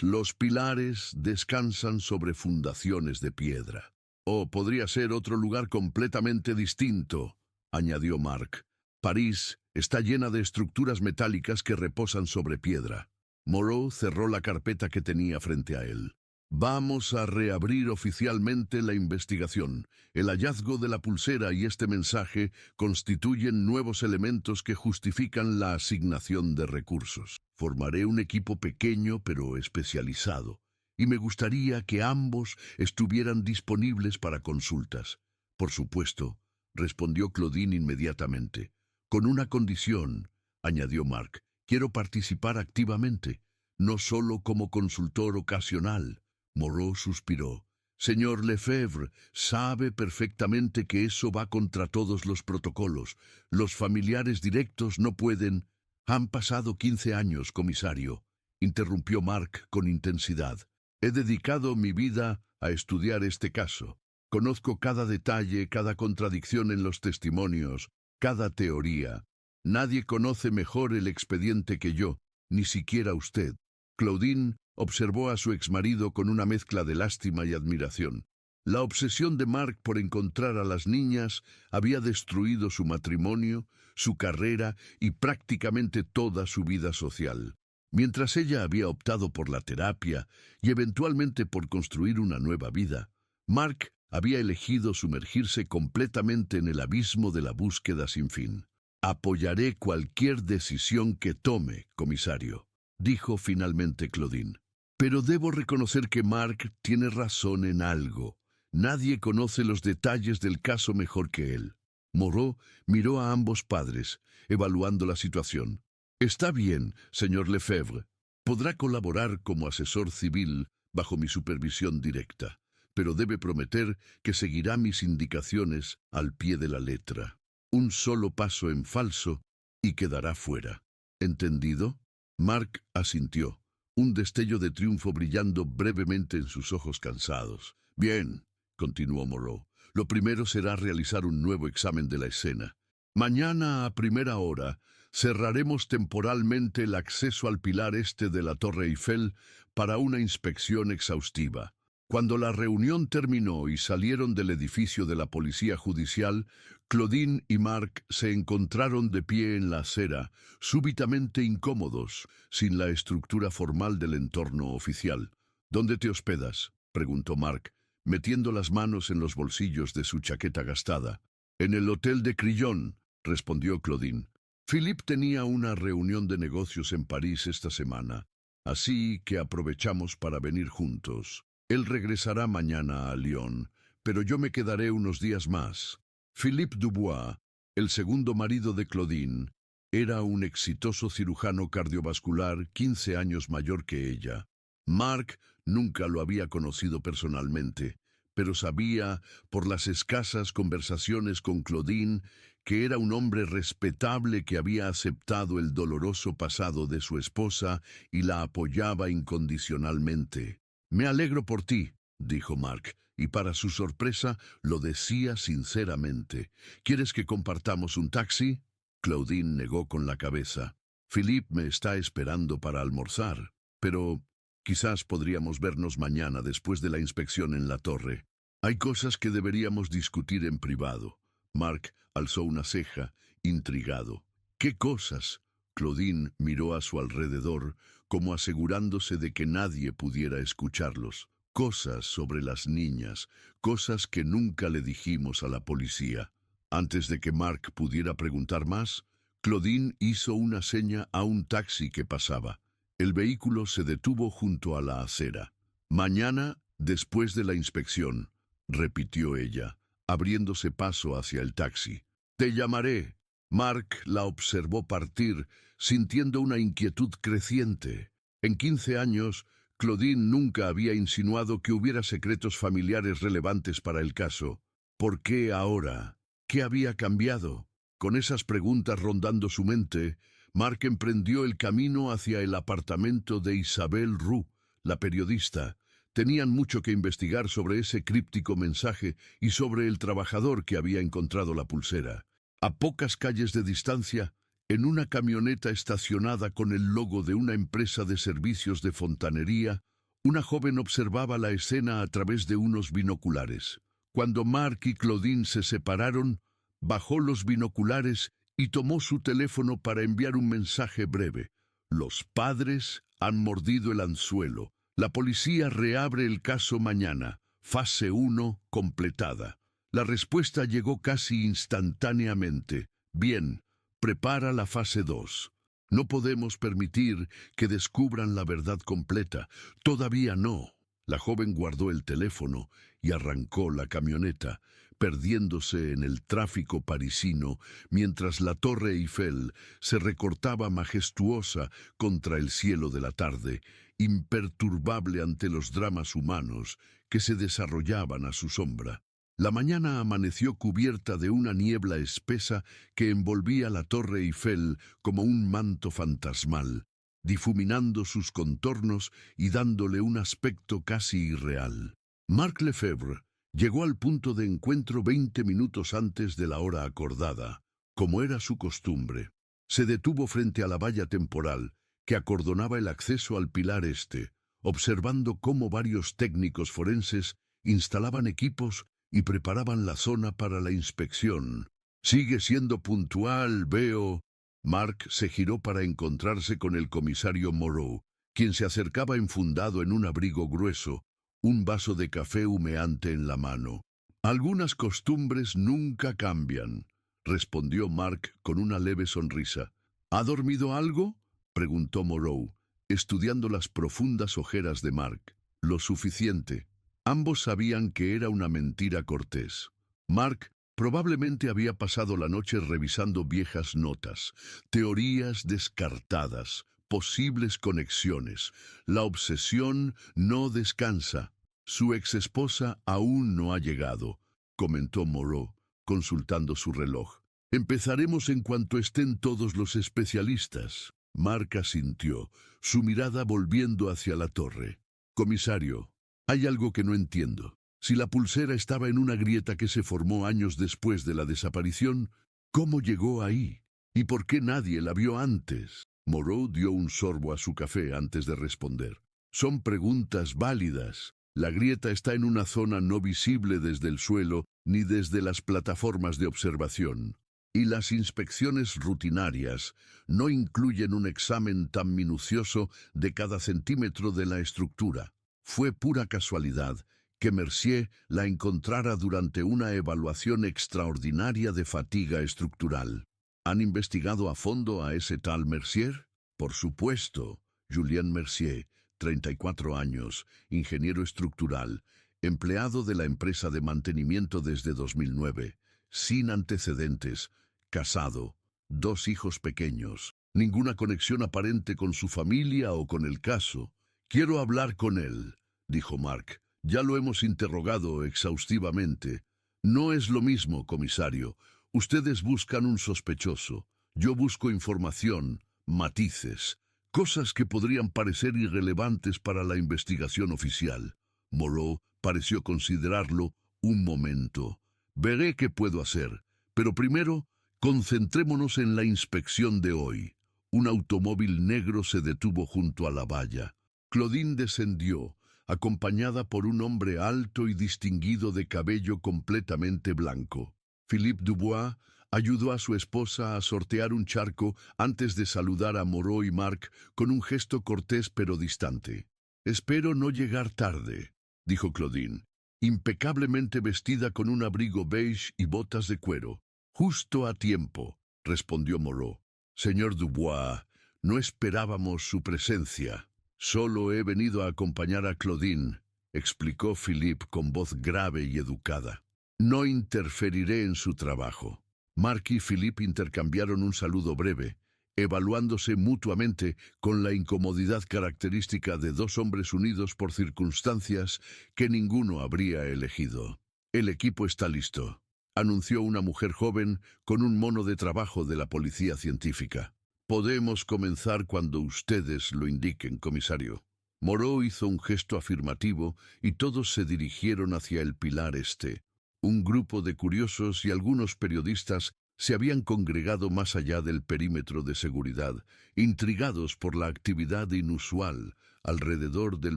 Los pilares descansan sobre fundaciones de piedra. O podría ser otro lugar completamente distinto, añadió Mark. París está llena de estructuras metálicas que reposan sobre piedra. Moreau cerró la carpeta que tenía frente a él. Vamos a reabrir oficialmente la investigación. El hallazgo de la pulsera y este mensaje constituyen nuevos elementos que justifican la asignación de recursos. Formaré un equipo pequeño pero especializado, y me gustaría que ambos estuvieran disponibles para consultas. Por supuesto, respondió Claudine inmediatamente. Con una condición, añadió Mark. Quiero participar activamente, no solo como consultor ocasional. Moreau suspiró. Señor Lefebvre, sabe perfectamente que eso va contra todos los protocolos. Los familiares directos no pueden. Han pasado 15 años, comisario, interrumpió Mark con intensidad. He dedicado mi vida a estudiar este caso. Conozco cada detalle, cada contradicción en los testimonios, cada teoría. Nadie conoce mejor el expediente que yo, ni siquiera usted. Claudine observó a su exmarido con una mezcla de lástima y admiración. La obsesión de Mark por encontrar a las niñas había destruido su matrimonio, su carrera y prácticamente toda su vida social. Mientras ella había optado por la terapia y eventualmente por construir una nueva vida, Mark había elegido sumergirse completamente en el abismo de la búsqueda sin fin. Apoyaré cualquier decisión que tome, comisario, dijo finalmente Claudine. Pero debo reconocer que Mark tiene razón en algo. Nadie conoce los detalles del caso mejor que él. Moreau miró a ambos padres, evaluando la situación. Está bien, señor Lefebvre. Podrá colaborar como asesor civil bajo mi supervisión directa, pero debe prometer que seguirá mis indicaciones al pie de la letra. Un solo paso en falso y quedará fuera. ¿Entendido? Mark asintió, un destello de triunfo brillando brevemente en sus ojos cansados. Bien, continuó Moreau. Lo primero será realizar un nuevo examen de la escena. Mañana a primera hora cerraremos temporalmente el acceso al pilar este de la Torre Eiffel para una inspección exhaustiva. Cuando la reunión terminó y salieron del edificio de la Policía Judicial, Claudine y Mark se encontraron de pie en la acera, súbitamente incómodos, sin la estructura formal del entorno oficial. ¿Dónde te hospedas?, preguntó Mark, metiendo las manos en los bolsillos de su chaqueta gastada. En el Hotel de Crillon, respondió Claudine. Philippe tenía una reunión de negocios en París esta semana, así que aprovechamos para venir juntos. Él regresará mañana a Lyon, pero yo me quedaré unos días más. Philippe Dubois, el segundo marido de Claudine, era un exitoso cirujano cardiovascular 15 años mayor que ella. Mark nunca lo había conocido personalmente, pero sabía, por las escasas conversaciones con Claudine, que era un hombre respetable que había aceptado el doloroso pasado de su esposa y la apoyaba incondicionalmente. «Me alegro por ti», dijo Mark, y para su sorpresa lo decía sinceramente. «¿Quieres que compartamos un taxi?» Claudine negó con la cabeza. «Philippe me está esperando para almorzar, pero quizás podríamos vernos mañana después de la inspección en la torre. Hay cosas que deberíamos discutir en privado». Mark alzó una ceja, intrigado. «¿Qué cosas?» Claudine miró a su alrededor, como asegurándose de que nadie pudiera escucharlos. «Cosas sobre las niñas, cosas que nunca le dijimos a la policía». Antes de que Mark pudiera preguntar más, Claudine hizo una seña a un taxi que pasaba. El vehículo se detuvo junto a la acera. «Mañana, después de la inspección», repitió ella, abriéndose paso hacia el taxi. «Te llamaré». Mark la observó partir, sintiendo una inquietud creciente. En 15 años, Claudine nunca había insinuado que hubiera secretos familiares relevantes para el caso. ¿Por qué ahora? ¿Qué había cambiado? Con esas preguntas rondando su mente, Mark emprendió el camino hacia el apartamento de Isabelle Roux, la periodista. Tenían mucho que investigar sobre ese críptico mensaje y sobre el trabajador que había encontrado la pulsera. A pocas calles de distancia, En una camioneta estacionada con el logo de una empresa de servicios de fontanería, una joven observaba la escena a través de unos binoculares. Cuando Mark y Claudine se separaron, bajó los binoculares y tomó su teléfono para enviar un mensaje breve. Los padres han mordido el anzuelo. La policía reabre el caso mañana. Fase 1 completada. La respuesta llegó casi instantáneamente. Bien, prepara la fase 2. No podemos permitir que descubran la verdad completa. Todavía no. La joven guardó el teléfono y arrancó la camioneta, perdiéndose en el tráfico parisino mientras la Torre Eiffel se recortaba majestuosa contra el cielo de la tarde, imperturbable ante los dramas humanos que se desarrollaban a su sombra. La mañana amaneció cubierta de una niebla espesa que envolvía la Torre Eiffel como un manto fantasmal, difuminando sus contornos y dándole un aspecto casi irreal. Mark Lefebvre llegó al punto de encuentro 20 minutos antes de la hora acordada, como era su costumbre. Se detuvo frente a la valla temporal que acordonaba el acceso al pilar este, observando cómo varios técnicos forenses instalaban equipos y preparaban la zona para la inspección. «Sigue siendo puntual, veo». Mark se giró para encontrarse con el comisario Moreau, quien se acercaba enfundado en un abrigo grueso, un vaso de café humeante en la mano. «Algunas costumbres nunca cambian», respondió Mark con una leve sonrisa. «¿Ha dormido algo?», preguntó Moreau, estudiando las profundas ojeras de Mark. «Lo suficiente». Ambos sabían que era una mentira cortés. Mark probablemente había pasado la noche revisando viejas notas, teorías descartadas, posibles conexiones. La obsesión no descansa. «Su exesposa aún no ha llegado», comentó Moreau, consultando su reloj. «Empezaremos en cuanto estén todos los especialistas». Mark asintió, su mirada volviendo hacia la torre. «Comisario, hay algo que no entiendo. Si la pulsera estaba en una grieta que se formó años después de la desaparición, ¿cómo llegó ahí? ¿Y por qué nadie la vio antes?» Moreau dio un sorbo a su café antes de responder. «Son preguntas válidas. La grieta está en una zona no visible desde el suelo ni desde las plataformas de observación. Y las inspecciones rutinarias no incluyen un examen tan minucioso de cada centímetro de la estructura. Fue pura casualidad que Mercier la encontrara durante una evaluación extraordinaria de fatiga estructural. ¿Han investigado a fondo a ese tal Mercier?» «Por supuesto. Julien Mercier, 34 años, ingeniero estructural, empleado de la empresa de mantenimiento desde 2009, sin antecedentes, casado, 2 hijos pequeños, ninguna conexión aparente con su familia o con el caso. Quiero hablar con él», dijo Mark. «Ya lo hemos interrogado exhaustivamente». «No es lo mismo, comisario. Ustedes buscan un sospechoso. Yo busco información, matices, cosas que podrían parecer irrelevantes para la investigación oficial». Moreau pareció considerarlo un momento. «Veré qué puedo hacer, pero primero concentrémonos en la inspección de hoy». Un automóvil negro se detuvo junto a la valla. Claudine descendió, acompañada por un hombre alto y distinguido de cabello completamente blanco. Philippe Dubois ayudó a su esposa a sortear un charco antes de saludar a Moreau y Mark con un gesto cortés pero distante. «Espero no llegar tarde», dijo Claudine, impecablemente vestida con un abrigo beige y botas de cuero. «Justo a tiempo», respondió Moreau. «Señor Dubois, no esperábamos su presencia». «Solo he venido a acompañar a Claudine», explicó Philippe con voz grave y educada. «No interferiré en su trabajo». Mark y Philippe intercambiaron un saludo breve, evaluándose mutuamente con la incomodidad característica de 2 hombres unidos por circunstancias que ninguno habría elegido. «El equipo está listo», anunció una mujer joven con un mono de trabajo de la policía científica. «Podemos comenzar cuando ustedes lo indiquen, comisario». Moreau hizo un gesto afirmativo y todos se dirigieron hacia el pilar este. Un grupo de curiosos y algunos periodistas se habían congregado más allá del perímetro de seguridad, intrigados por la actividad inusual alrededor del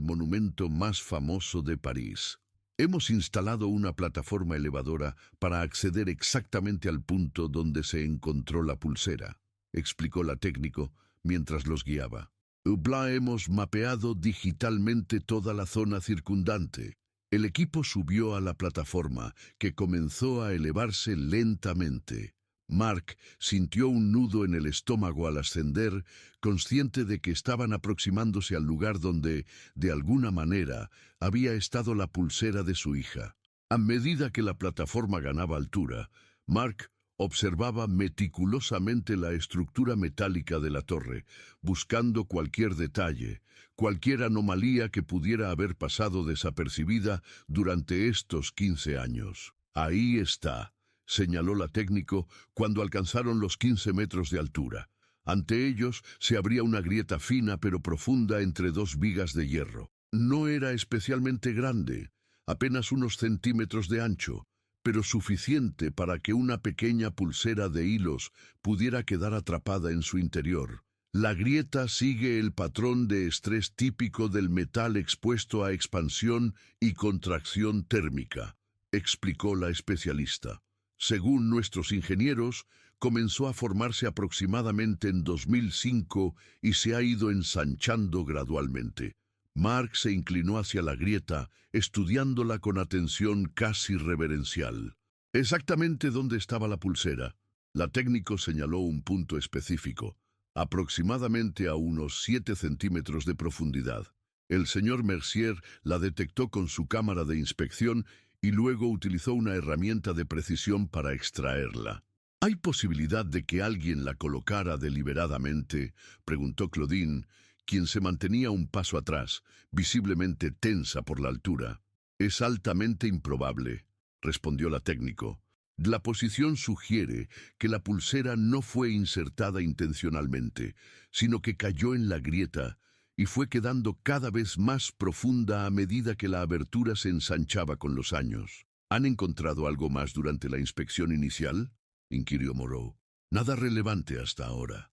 monumento más famoso de París. Hemos instalado una plataforma elevadora para acceder exactamente al punto donde se encontró la pulsera, explicó la técnico mientras los guiaba. Hemos mapeado digitalmente toda la zona circundante. El equipo subió a la plataforma, que comenzó a elevarse lentamente. Mark sintió un nudo en el estómago al ascender, consciente de que estaban aproximándose al lugar donde, de alguna manera, había estado la pulsera de su hija. A medida que la plataforma ganaba altura, Mark observaba meticulosamente la estructura metálica de la torre, buscando cualquier detalle, cualquier anomalía que pudiera haber pasado desapercibida durante estos 15 años. Ahí está, señaló la técnico cuando alcanzaron los 15 metros de altura. Ante ellos se abría una grieta fina pero profunda entre dos vigas de hierro. No era especialmente grande, apenas unos centímetros de ancho, pero suficiente para que una pequeña pulsera de hilos pudiera quedar atrapada en su interior. La grieta sigue el patrón de estrés típico del metal expuesto a expansión y contracción térmica, explicó la especialista. Según nuestros ingenieros, comenzó a formarse aproximadamente en 2005 y se ha ido ensanchando gradualmente. Mark se inclinó hacia la grieta, estudiándola con atención casi reverencial. Exactamente dónde estaba la pulsera. La técnico señaló un punto específico, aproximadamente a unos 7 centímetros de profundidad. El señor Mercier la detectó con su cámara de inspección y luego utilizó una herramienta de precisión para extraerla. ¿Hay posibilidad de que alguien la colocara deliberadamente?, preguntó Claudine, quien se mantenía un paso atrás, visiblemente tensa por la altura. Es altamente improbable, respondió la técnico. La posición sugiere que la pulsera no fue insertada intencionalmente, sino que cayó en la grieta y fue quedando cada vez más profunda a medida que la abertura se ensanchaba con los años. ¿Han encontrado algo más durante la inspección inicial?, inquirió Moreau. Nada relevante hasta ahora.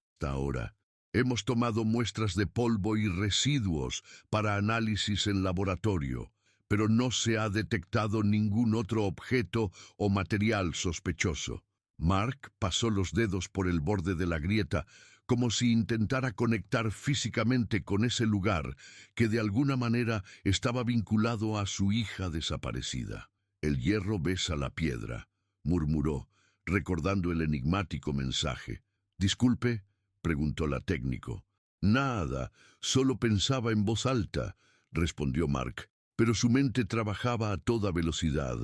Hemos tomado muestras de polvo y residuos para análisis en laboratorio, pero no se ha detectado ningún otro objeto o material sospechoso. Mark pasó los dedos por el borde de la grieta, como si intentara conectar físicamente con ese lugar que de alguna manera estaba vinculado a su hija desaparecida. El hierro besa la piedra, murmuró, recordando el enigmático mensaje. «Disculpe», preguntó la técnico. «Nada, solo pensaba en voz alta», respondió Mark, pero su mente trabajaba a toda velocidad.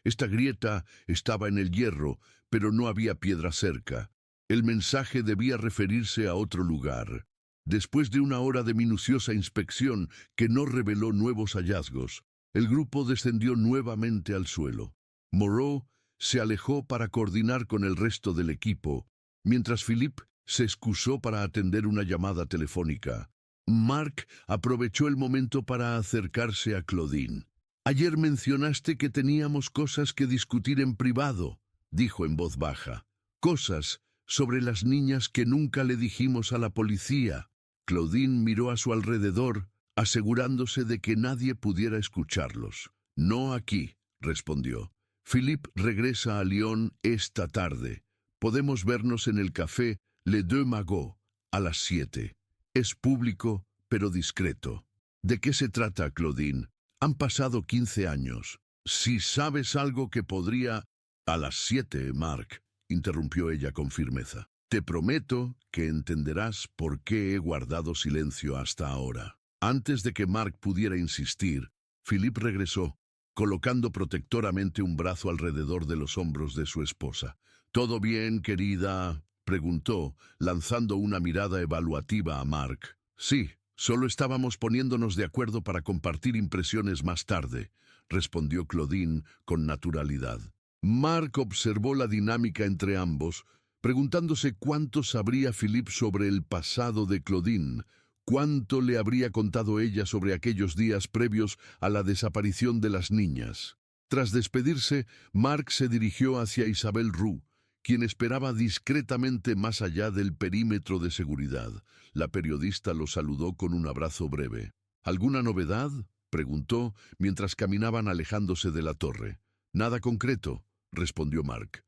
Esta grieta estaba en el hierro, pero no había piedra cerca. El mensaje debía referirse a otro lugar. Después de una hora de minuciosa inspección que no reveló nuevos hallazgos, el grupo descendió nuevamente al suelo. Moreau se alejó para coordinar con el resto del equipo, mientras Philippe se excusó para atender una llamada telefónica. Mark aprovechó el momento para acercarse a Claudine. «Ayer mencionaste que teníamos cosas que discutir en privado», dijo en voz baja. «Cosas sobre las niñas que nunca le dijimos a la policía». Claudine miró a su alrededor, asegurándose de que nadie pudiera escucharlos. «No aquí», respondió. «Philippe regresa a Lyon esta tarde. Podemos vernos en el café Les Deux Magots a las 7. Es público, pero discreto». «¿De qué se trata, Claudine? Han pasado 15 años. Si sabes algo que podría...» «A las 7, Mark», interrumpió ella con firmeza. «Te prometo que entenderás por qué he guardado silencio hasta ahora». Antes de que Mark pudiera insistir, Philippe regresó, colocando protectoramente un brazo alrededor de los hombros de su esposa. «¿Todo bien, querida?», preguntó, lanzando una mirada evaluativa a Mark. «Sí, solo estábamos poniéndonos de acuerdo para compartir impresiones más tarde», respondió Claudine con naturalidad. Mark observó la dinámica entre ambos, preguntándose cuánto sabría Philippe sobre el pasado de Claudine, cuánto le habría contado ella sobre aquellos días previos a la desaparición de las niñas. Tras despedirse, Mark se dirigió hacia Isabelle Roux, quien esperaba discretamente más allá del perímetro de seguridad. La periodista lo saludó con un abrazo breve. ¿Alguna novedad?, preguntó mientras caminaban alejándose de la torre. Nada concreto, respondió Mark.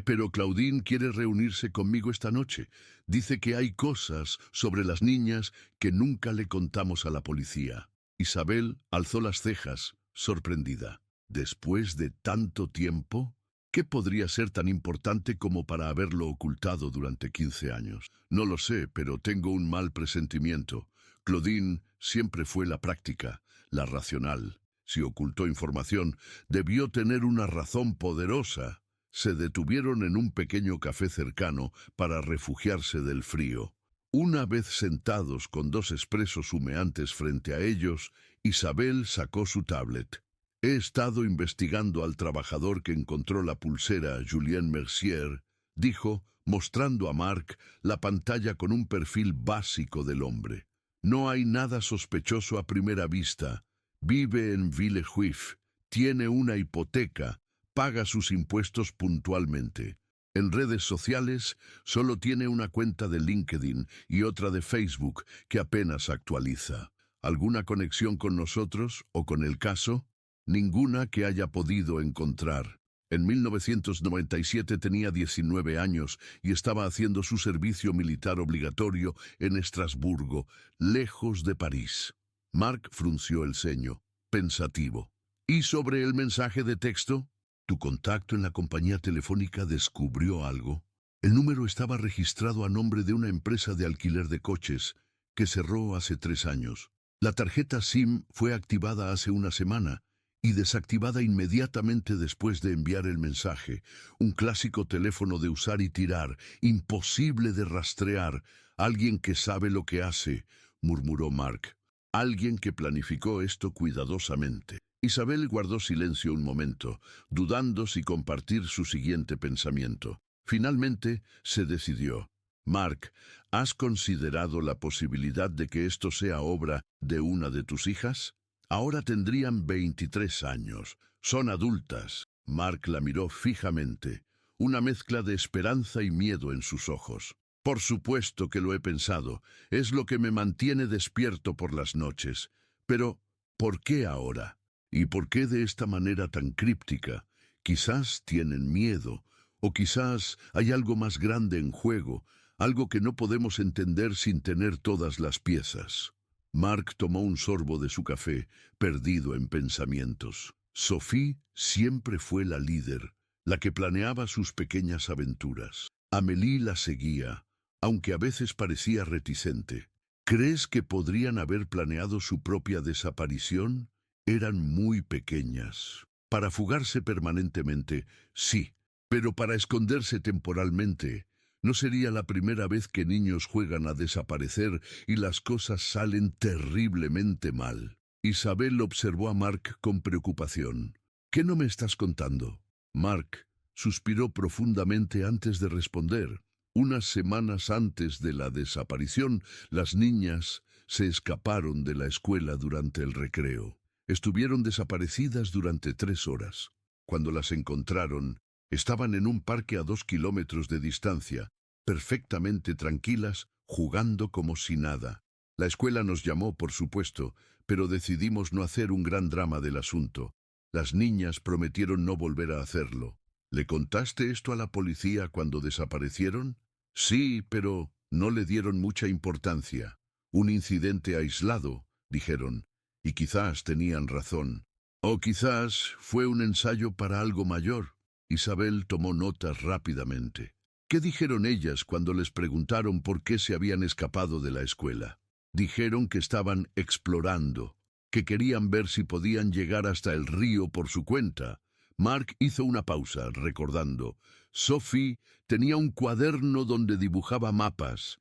Pero Claudine quiere reunirse conmigo esta noche. Dice que hay cosas sobre las niñas que nunca le contamos a la policía. Isabel alzó las cejas, sorprendida. ¿Después de tanto tiempo? ¿Qué podría ser tan importante como para haberlo ocultado durante 15 años? No lo sé, pero tengo un mal presentimiento. Claudine siempre fue la práctica, la racional. Si ocultó información, debió tener una razón poderosa. Se detuvieron en un pequeño café cercano para refugiarse del frío. Una vez sentados con 2 expresos humeantes frente a ellos, Isabel sacó su tablet. He estado investigando al trabajador que encontró la pulsera, Julien Mercier, dijo, mostrando a Mark la pantalla con un perfil básico del hombre. No hay nada sospechoso a primera vista. Vive en Villejuif, tiene una hipoteca, paga sus impuestos puntualmente. En redes sociales solo tiene una cuenta de LinkedIn y otra de Facebook que apenas actualiza. ¿Alguna conexión con nosotros o con el caso? Ninguna que haya podido encontrar. En 1997 tenía 19 años y estaba haciendo su servicio militar obligatorio en Estrasburgo, lejos de París. Mark frunció el ceño, pensativo. ¿Y sobre el mensaje de texto? ¿Tu contacto en la compañía telefónica descubrió algo? El número estaba registrado a nombre de una empresa de alquiler de coches que cerró hace 3 años. La tarjeta SIM fue activada hace una semana y desactivada inmediatamente después de enviar el mensaje. Un clásico teléfono de usar y tirar, imposible de rastrear. Alguien que sabe lo que hace, murmuró Mark. Alguien que planificó esto cuidadosamente. Isabel guardó silencio un momento, dudando si compartir su siguiente pensamiento. Finalmente se decidió. Mark, ¿has considerado la posibilidad de que esto sea obra de una de tus hijas? Ahora tendrían 23 años. Son adultas. Mark la miró fijamente, una mezcla de esperanza y miedo en sus ojos. Por supuesto que lo he pensado. Es lo que me mantiene despierto por las noches. Pero, ¿por qué ahora? ¿Y por qué de esta manera tan críptica? Quizás tienen miedo, o quizás hay algo más grande en juego, algo que no podemos entender sin tener todas las piezas. Mark tomó un sorbo de su café, perdido en pensamientos. Sophie siempre fue la líder, la que planeaba sus pequeñas aventuras. Amélie la seguía, aunque a veces parecía reticente. ¿Crees que podrían haber planeado su propia desaparición? Eran muy pequeñas. Para fugarse permanentemente, sí, pero para esconderse temporalmente. No sería la primera vez que niños juegan a desaparecer y las cosas salen terriblemente mal. Isabel observó a Mark con preocupación. ¿Qué no me estás contando? Mark suspiró profundamente antes de responder. Unas semanas antes de la desaparición, las niñas se escaparon de la escuela durante el recreo. Estuvieron desaparecidas durante 3 horas. Cuando las encontraron, estaban en un parque a 2 kilómetros de distancia, perfectamente tranquilas, jugando como si nada. La escuela nos llamó, por supuesto, pero decidimos no hacer un gran drama del asunto. Las niñas prometieron no volver a hacerlo. ¿Le contaste esto a la policía cuando desaparecieron? Sí, pero no le dieron mucha importancia. Un incidente aislado, dijeron. Y quizás tenían razón. O quizás fue un ensayo para algo mayor. Isabel tomó notas rápidamente. ¿Qué dijeron ellas cuando les preguntaron por qué se habían escapado de la escuela? Dijeron que estaban explorando, que querían ver si podían llegar hasta el río por su cuenta. Mark hizo una pausa, recordando. Sophie tenía un cuaderno donde dibujaba mapas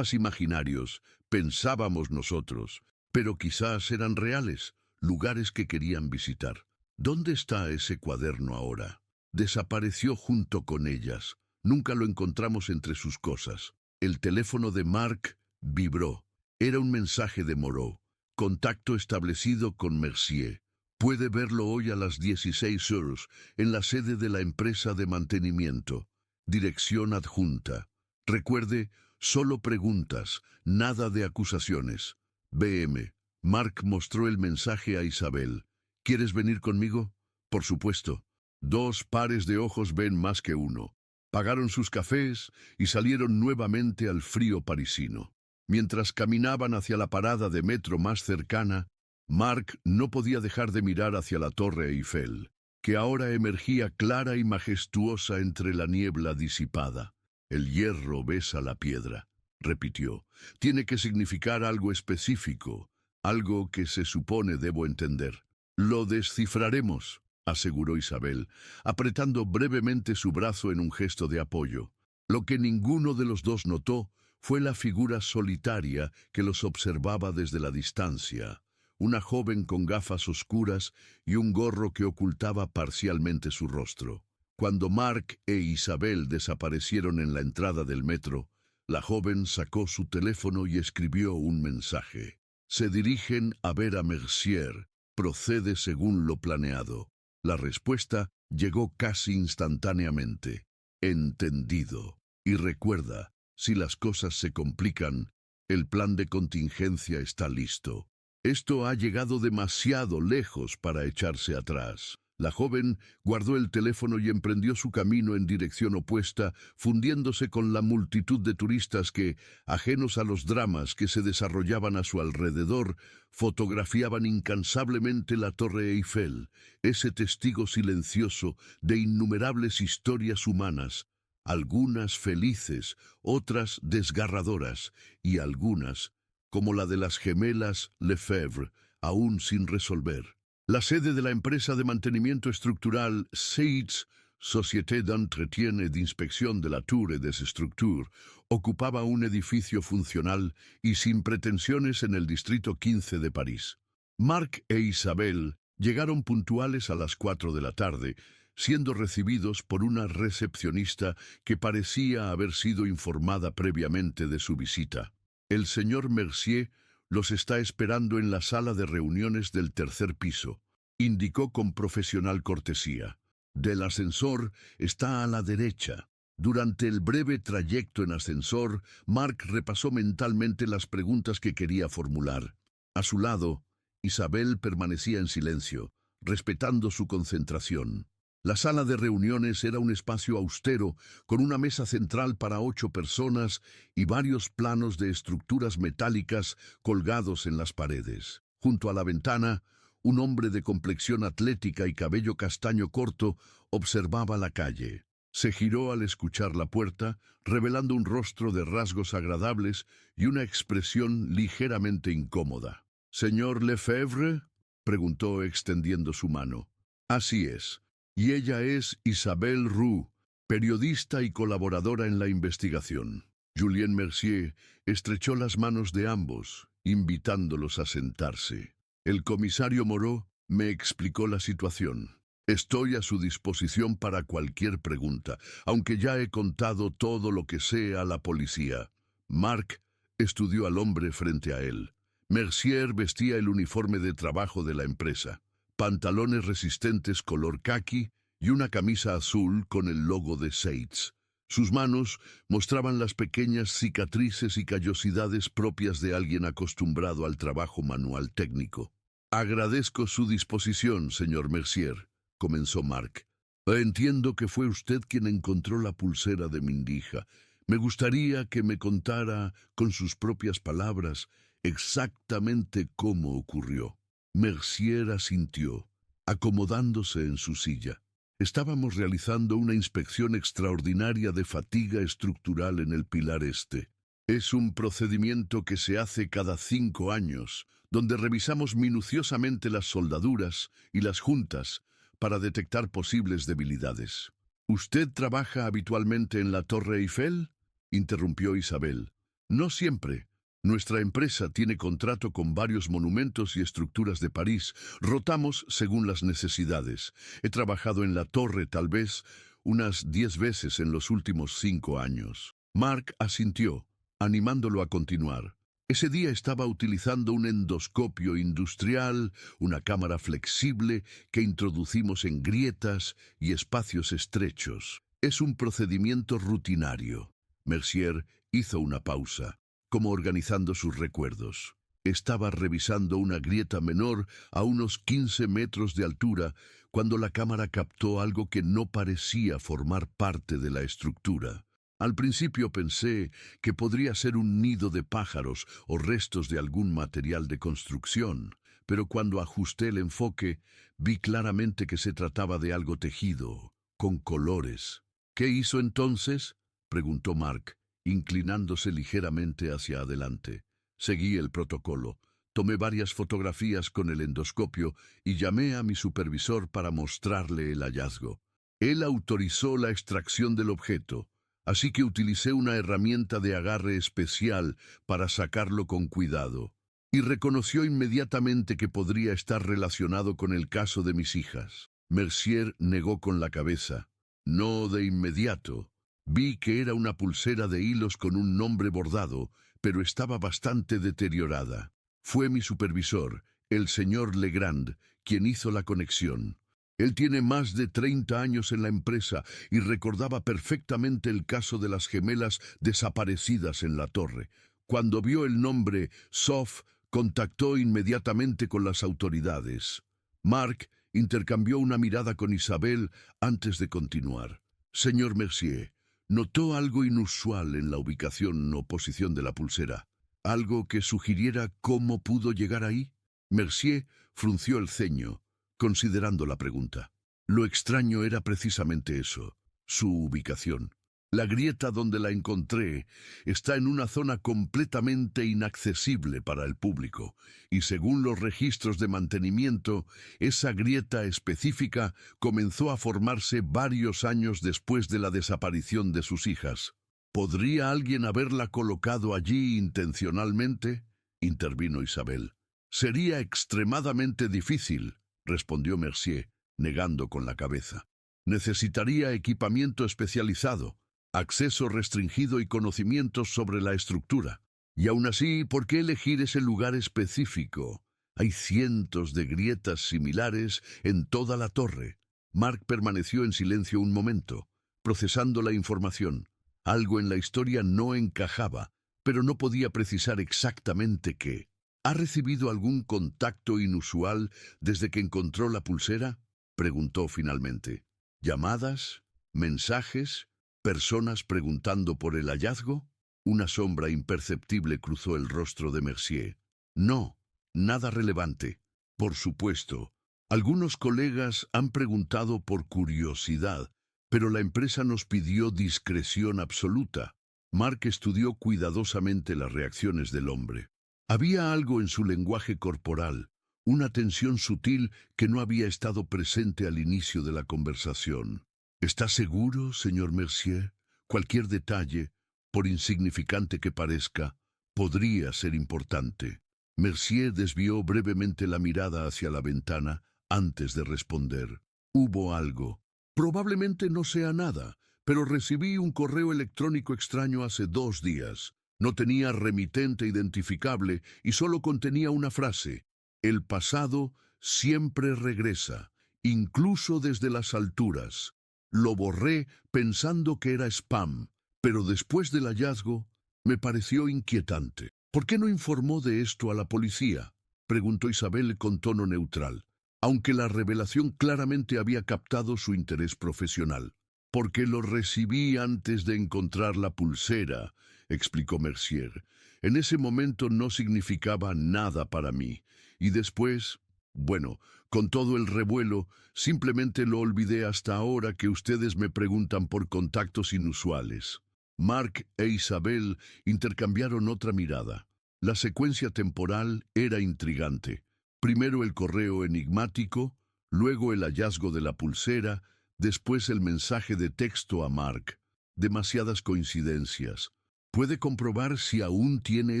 imaginarios, pensábamos nosotros. Pero quizás eran reales, lugares que querían visitar. ¿Dónde está ese cuaderno ahora? Desapareció junto con ellas. Nunca lo encontramos entre sus cosas. El teléfono de Mark vibró. Era un mensaje de Moreau. Contacto establecido con Mercier. Puede verlo hoy a las 16 horas en la sede de la empresa de mantenimiento. Dirección adjunta. Recuerde, solo preguntas, nada de acusaciones. BM. Mark mostró el mensaje a Isabel. ¿Quieres venir conmigo? Por supuesto. Dos pares de ojos ven más que uno. Pagaron sus cafés y salieron nuevamente al frío parisino. Mientras caminaban hacia la parada de metro más cercana, Mark no podía dejar de mirar hacia la Torre Eiffel, que ahora emergía clara y majestuosa entre la niebla disipada. El hierro besa la piedra, repitió. Tiene que significar algo específico, algo que se supone debo entender. Lo descifraremos, aseguró Isabel, apretando brevemente su brazo en un gesto de apoyo. Lo que ninguno de los dos notó fue la figura solitaria que los observaba desde la distancia, una joven con gafas oscuras y un gorro que ocultaba parcialmente su rostro. Cuando Mark e Isabel desaparecieron en la entrada del metro, la joven sacó su teléfono y escribió un mensaje. Se dirigen a ver a Mercier. Procede según lo planeado. La respuesta llegó casi instantáneamente. Entendido. Y recuerda, si las cosas se complican, el plan de contingencia está listo. Esto ha llegado demasiado lejos para echarse atrás. La joven guardó el teléfono y emprendió su camino en dirección opuesta, fundiéndose con la multitud de turistas que, ajenos a los dramas que se desarrollaban a su alrededor, fotografiaban incansablemente la Torre Eiffel, ese testigo silencioso de innumerables historias humanas, algunas felices, otras desgarradoras, y algunas, como la de las gemelas Lefebvre, aún sin resolver. La sede de la empresa de mantenimiento estructural SEITS, Société d'Entretien et d'Inspección de la Tour et des Structures, ocupaba un edificio funcional y sin pretensiones en el distrito 15 de París. Mark e Isabel llegaron puntuales a las 4 de la tarde, siendo recibidos por una recepcionista que parecía haber sido informada previamente de su visita. El señor Mercier los está esperando en la sala de reuniones del tercer piso, indicó con profesional cortesía. Del ascensor está a la derecha. Durante el breve trayecto en ascensor, Mark repasó mentalmente las preguntas que quería formular. A su lado, Isabel permanecía en silencio, respetando su concentración. La sala de reuniones era un espacio austero, con una mesa central para 8 personas y varios planos de estructuras metálicas colgados en las paredes. Junto a la ventana, un hombre de complexión atlética y cabello castaño corto observaba la calle. Se giró al escuchar la puerta, revelando un rostro de rasgos agradables y una expresión ligeramente incómoda. «¿Señor Lefebvre?», preguntó extendiendo su mano. «Así es. Y ella es Isabel Roux, periodista y colaboradora en la investigación». Julien Mercier estrechó las manos de ambos, invitándolos a sentarse. El comisario Moreau me explicó la situación. Estoy a su disposición para cualquier pregunta, aunque ya he contado todo lo que sé a la policía. Mark estudió al hombre frente a él. Mercier vestía el uniforme de trabajo de la empresa. Pantalones resistentes color caqui y una camisa azul con el logo de SEITS. Sus manos mostraban las pequeñas cicatrices y callosidades propias de alguien acostumbrado al trabajo manual técnico. «Agradezco su disposición, señor Mercier», comenzó Mark. «Entiendo que fue usted quien encontró la pulsera de Mindija. Me gustaría que me contara, con sus propias palabras, exactamente cómo ocurrió». Mercier asintió, acomodándose en su silla. «Estábamos realizando una inspección extraordinaria de fatiga estructural en el pilar este. Es un procedimiento que se hace cada 5 años, donde revisamos minuciosamente las soldaduras y las juntas para detectar posibles debilidades». «¿Usted trabaja habitualmente en la Torre Eiffel?», interrumpió Isabel. «No siempre. Nuestra empresa tiene contrato con varios monumentos y estructuras de París. Rotamos según las necesidades. He trabajado en la torre tal vez unas 10 veces en los últimos 5 años». Mark asintió, animándolo a continuar. Ese día estaba utilizando un endoscopio industrial, una cámara flexible que introducimos en grietas y espacios estrechos. Es un procedimiento rutinario. Mercier hizo una pausa, como organizando sus recuerdos. Estaba revisando una grieta menor a unos 15 metros de altura cuando la cámara captó algo que no parecía formar parte de la estructura. Al principio pensé que podría ser un nido de pájaros o restos de algún material de construcción, pero cuando ajusté el enfoque, vi claramente que se trataba de algo tejido, con colores. ¿Qué hizo entonces?, preguntó Mark, inclinándose ligeramente hacia adelante. Seguí el protocolo. Tomé varias fotografías con el endoscopio y llamé a mi supervisor para mostrarle el hallazgo. Él autorizó la extracción del objeto, así que utilicé una herramienta de agarre especial para sacarlo con cuidado. Y reconoció inmediatamente que podría estar relacionado con el caso de mis hijas. Mercier negó con la cabeza. No de inmediato. Vi que era una pulsera de hilos con un nombre bordado, pero estaba bastante deteriorada. Fue mi supervisor, el señor Legrand, quien hizo la conexión. Él tiene más de 30 años en la empresa y recordaba perfectamente el caso de las gemelas desaparecidas en la torre. Cuando vio el nombre Sof, contactó inmediatamente con las autoridades. Mark intercambió una mirada con Isabel antes de continuar. Señor Mercier, ¿notó algo inusual en la ubicación o posición de la pulsera? ¿Algo que sugiriera cómo pudo llegar ahí? Mercier frunció el ceño, considerando la pregunta. Lo extraño era precisamente eso, su ubicación. La grieta donde la encontré está en una zona completamente inaccesible para el público, y según los registros de mantenimiento, esa grieta específica comenzó a formarse varios años después de la desaparición de sus hijas. ¿Podría alguien haberla colocado allí intencionalmente?, intervino Isabel. Sería extremadamente difícil, respondió Mercier, negando con la cabeza. Necesitaría equipamiento especializado, acceso restringido y conocimientos sobre la estructura. Y aún así, ¿por qué elegir ese lugar específico? Hay cientos de grietas similares en toda la torre. Mark permaneció en silencio un momento, procesando la información. Algo en la historia no encajaba, pero no podía precisar exactamente qué. ¿Ha recibido algún contacto inusual desde que encontró la pulsera?, preguntó finalmente. ¿Llamadas? ¿Mensajes? ¿Personas preguntando por el hallazgo? Una sombra imperceptible cruzó el rostro de Mercier. No, nada relevante. Por supuesto, algunos colegas han preguntado por curiosidad, pero la empresa nos pidió discreción absoluta. Mark estudió cuidadosamente las reacciones del hombre. Había algo en su lenguaje corporal, una tensión sutil que no había estado presente al inicio de la conversación. ¿Está seguro, señor Mercier? Cualquier detalle, por insignificante que parezca, podría ser importante. Mercier desvió brevemente la mirada hacia la ventana antes de responder. Hubo algo. Probablemente no sea nada, pero recibí un correo electrónico extraño hace 2 días. No tenía remitente identificable y solo contenía una frase. El pasado siempre regresa, incluso desde las alturas. Lo borré pensando que era spam, pero después del hallazgo me pareció inquietante. ¿Por qué no informó de esto a la policía?, preguntó Isabel con tono neutral, aunque la revelación claramente había captado su interés profesional. Porque lo recibí antes de encontrar la pulsera, explicó Mercier. En ese momento no significaba nada para mí, y después, bueno, con todo el revuelo, simplemente lo olvidé hasta ahora que ustedes me preguntan por contactos inusuales. Mark e Isabel intercambiaron otra mirada. La secuencia temporal era intrigante. Primero el correo enigmático, luego el hallazgo de la pulsera, después el mensaje de texto a Mark. Demasiadas coincidencias. ¿Puede comprobar si aún tiene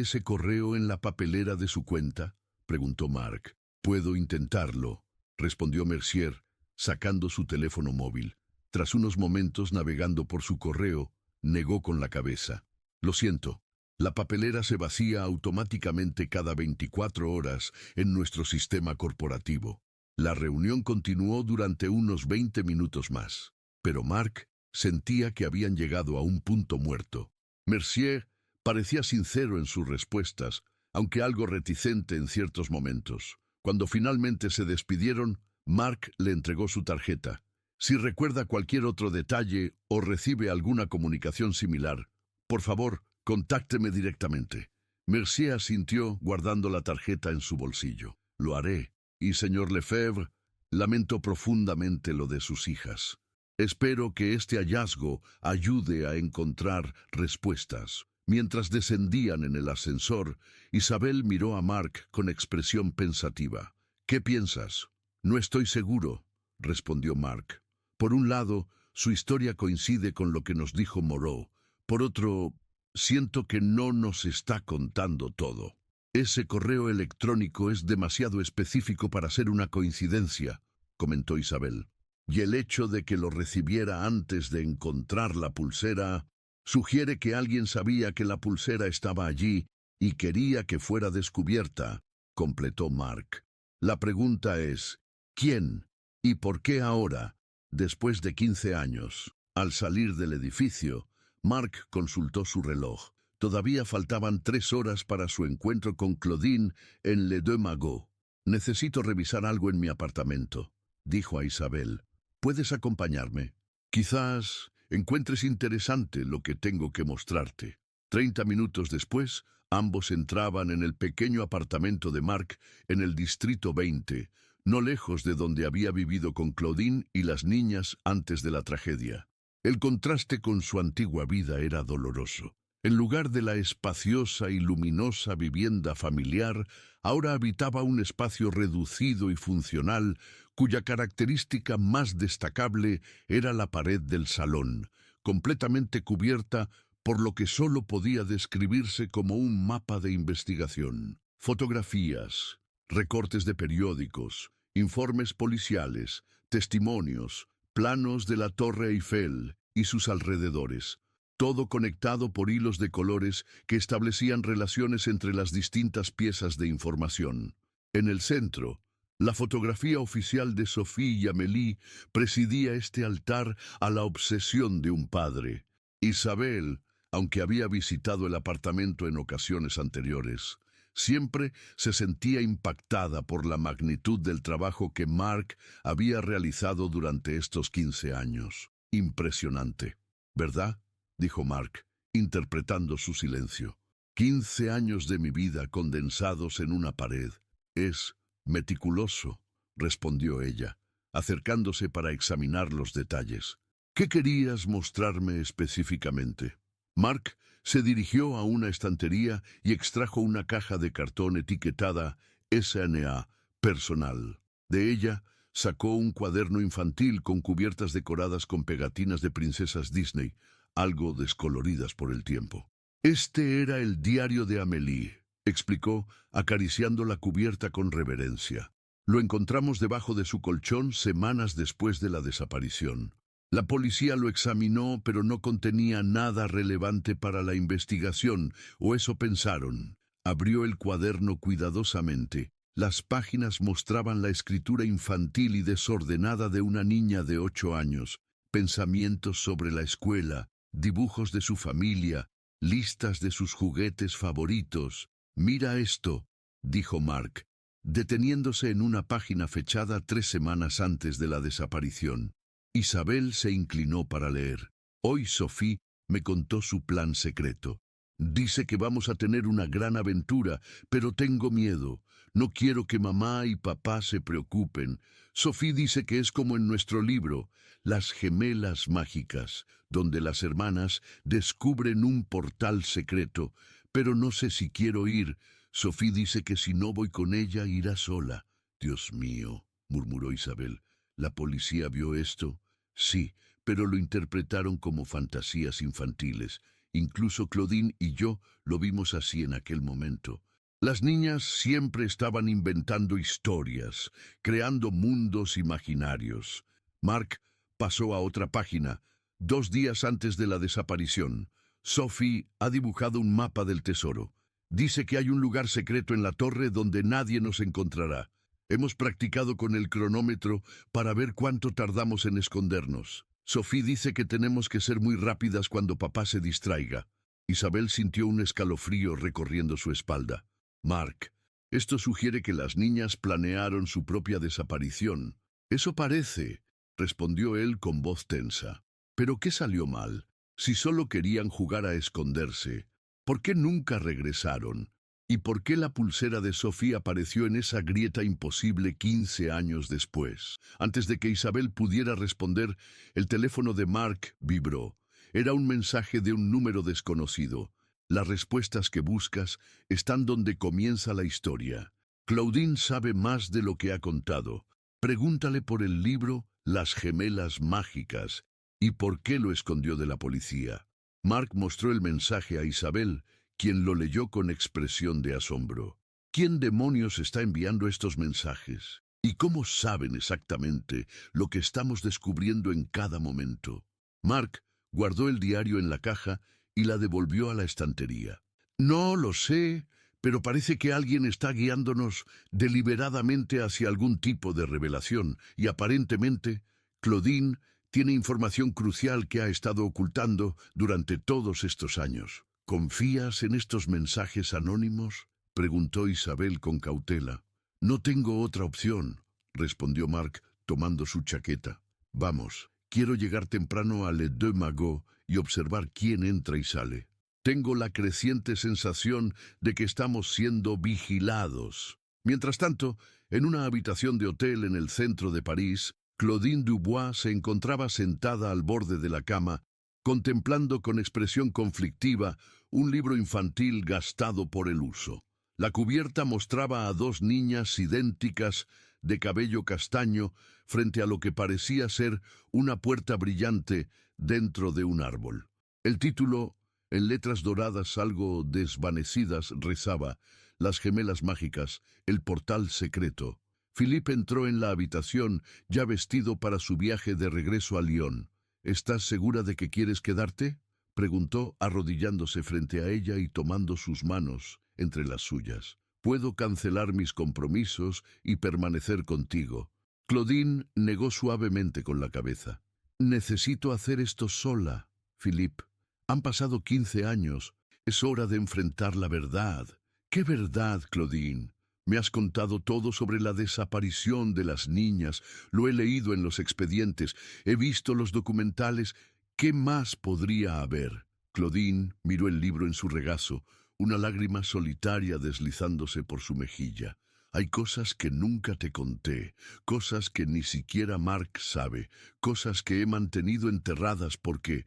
ese correo en la papelera de su cuenta?, preguntó Mark. Puedo intentarlo, respondió Mercier, sacando su teléfono móvil. Tras unos momentos navegando por su correo, negó con la cabeza. Lo siento, la papelera se vacía automáticamente cada 24 horas en nuestro sistema corporativo. La reunión continuó durante unos 20 minutos más, pero Mark Sentía que habían llegado a un punto muerto. Mercier parecía sincero en sus respuestas, aunque algo reticente en ciertos momentos. Cuando finalmente se despidieron, Mark le entregó su tarjeta. Si recuerda cualquier otro detalle o recibe alguna comunicación similar, por favor, contácteme directamente. Mercier asintió guardando la tarjeta en su bolsillo. Lo haré. Y, señor Lefebvre, lamento profundamente lo de sus hijas. Espero que este hallazgo ayude a encontrar respuestas. Mientras descendían en el ascensor, Isabel miró a Mark con expresión pensativa. ¿Qué piensas? No estoy seguro, respondió Mark. Por un lado, su historia coincide con lo que nos dijo Moreau. Por otro, siento que no nos está contando todo. Ese correo electrónico es demasiado específico para ser una coincidencia, comentó Isabel. Y el hecho de que lo recibiera antes de encontrar la pulsera sugiere que alguien sabía que la pulsera estaba allí y quería que fuera descubierta, completó Mark. La pregunta es, ¿quién y por qué ahora, después de 15 años? Al salir del edificio, Mark consultó su reloj. Todavía faltaban 3 horas para su encuentro con Claudine en Les Deux Magots. Necesito revisar algo en mi apartamento, dijo a Isabel. ¿Puedes acompañarme? Quizás encuentres interesante lo que tengo que mostrarte. 30 minutos después, ambos entraban en el pequeño apartamento de Mark en el Distrito 20, no lejos de donde había vivido con Claudine y las niñas antes de la tragedia. El contraste con su antigua vida era doloroso. En lugar de la espaciosa y luminosa vivienda familiar, ahora habitaba un espacio reducido y funcional, cuya característica más destacable era la pared del salón, completamente cubierta por lo que solo podía describirse como un mapa de investigación. Fotografías, recortes de periódicos, informes policiales, testimonios, planos de la Torre Eiffel y sus alrededores. Todo conectado por hilos de colores que establecían relaciones entre las distintas piezas de información. En el centro, la fotografía oficial de Sophie y Amélie presidía este altar a la obsesión de un padre. Isabel, aunque había visitado el apartamento en ocasiones anteriores, siempre se sentía impactada por la magnitud del trabajo que Mark había realizado durante estos 15 años. Impresionante, ¿verdad?, dijo Mark, interpretando su silencio. 15 años de mi vida condensados en una pared. Es meticuloso, respondió ella, acercándose para examinar los detalles. ¿Qué querías mostrarme específicamente? Mark se dirigió a una estantería y extrajo una caja de cartón etiquetada S.N.A. personal. De ella sacó un cuaderno infantil con cubiertas decoradas con pegatinas de princesas Disney, algo descoloridas por el tiempo. Este era el diario de Amélie, explicó, acariciando la cubierta con reverencia. Lo encontramos debajo de su colchón semanas después de la desaparición. La policía lo examinó, pero no contenía nada relevante para la investigación, o eso pensaron. Abrió el cuaderno cuidadosamente. Las páginas mostraban la escritura infantil y desordenada de una niña de 8 años, pensamientos sobre la escuela, dibujos de su familia, listas de sus juguetes favoritos. «Mira esto», dijo Mark, deteniéndose en una página fechada 3 semanas antes de la desaparición. Isabel se inclinó para leer. Hoy Sophie me contó su plan secreto. Dice que vamos a tener una gran aventura, pero tengo miedo. No quiero que mamá y papá se preocupen. Sophie dice que es como en nuestro libro, Las gemelas mágicas, donde las hermanas descubren un portal secreto, pero no sé si quiero ir. Sophie dice que si no voy con ella irá sola. Dios mío, murmuró Isabel. ¿La policía vio esto? Sí, pero lo interpretaron como fantasías infantiles. Incluso Claudine y yo lo vimos así en aquel momento. Las niñas siempre estaban inventando historias, creando mundos imaginarios. Mark pasó a otra página. 2 días antes de la desaparición, Sophie ha dibujado un mapa del tesoro. Dice que hay un lugar secreto en la torre donde nadie nos encontrará. Hemos practicado con el cronómetro para ver cuánto tardamos en escondernos. Sophie dice que tenemos que ser muy rápidas cuando papá se distraiga. Isabel sintió un escalofrío recorriendo su espalda. Mark, esto sugiere que las niñas planearon su propia desaparición. Eso parece, respondió él con voz tensa. ¿Pero qué salió mal? Si solo querían jugar a esconderse, ¿por qué nunca regresaron? ¿Y por qué la pulsera de Sophie apareció en esa grieta imposible 15 años después? Antes de que Isabel pudiera responder, el teléfono de Mark vibró. Era un mensaje de un número desconocido. Las respuestas que buscas están donde comienza la historia. Claudine sabe más de lo que ha contado. Pregúntale por el libro Las gemelas mágicas y por qué lo escondió de la policía. Mark mostró el mensaje a Isabel, quien lo leyó con expresión de asombro. ¿Quién demonios está enviando estos mensajes? ¿Y cómo saben exactamente lo que estamos descubriendo en cada momento? Mark guardó el diario en la caja y la devolvió a la estantería. No lo sé, pero parece que alguien está guiándonos deliberadamente hacia algún tipo de revelación y aparentemente Claudine tiene información crucial que ha estado ocultando durante todos estos años. ¿Confías en estos mensajes anónimos?, preguntó Isabel con cautela. No tengo otra opción, respondió Mark tomando su chaqueta. Vamos, quiero llegar temprano a Les Deux Magots y observar quién entra y sale. Tengo la creciente sensación de que estamos siendo vigilados. Mientras tanto, en una habitación de hotel en el centro de París, Claudine Dubois se encontraba sentada al borde de la cama, contemplando con expresión conflictiva un libro infantil gastado por el uso. La cubierta mostraba a dos niñas idénticas, de cabello castaño, frente a lo que parecía ser una puerta brillante dentro de un árbol. El título, en letras doradas algo desvanecidas, rezaba: Las gemelas mágicas, el portal secreto. Philippe entró en la habitación, ya vestido para su viaje de regreso a Lyon. ¿Estás segura de que quieres quedarte?, preguntó, arrodillándose frente a ella y tomando sus manos entre las suyas. Puedo cancelar mis compromisos y permanecer contigo. Claudine negó suavemente con la cabeza. Necesito hacer esto sola, Philippe. Han pasado 15 años. Es hora de enfrentar la verdad. ¿Qué verdad, Claudine? Me has contado todo sobre la desaparición de las niñas. Lo he leído en los expedientes. He visto los documentales. ¿Qué más podría haber? Claudine miró el libro en su regazo, una lágrima solitaria deslizándose por su mejilla. Hay cosas que nunca te conté, cosas que ni siquiera Mark sabe, cosas que he mantenido enterradas porque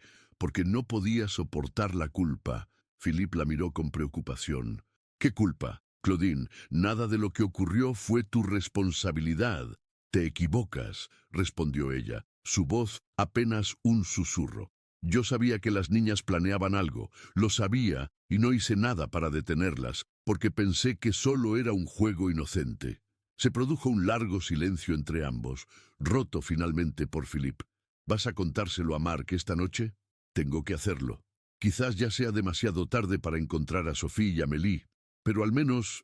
no podía soportar la culpa. Philippe la miró con preocupación. ¿Qué culpa? Claudine, nada de lo que ocurrió fue tu responsabilidad. Te equivocas, respondió ella, su voz apenas un susurro. Yo sabía que las niñas planeaban algo, lo sabía y no hice nada para detenerlas, porque pensé que solo era un juego inocente. Se produjo un largo silencio entre ambos, roto finalmente por Philippe. ¿Vas a contárselo a Mark esta noche? Tengo que hacerlo. Quizás ya sea demasiado tarde para encontrar a Sophie y Amélie, pero al menos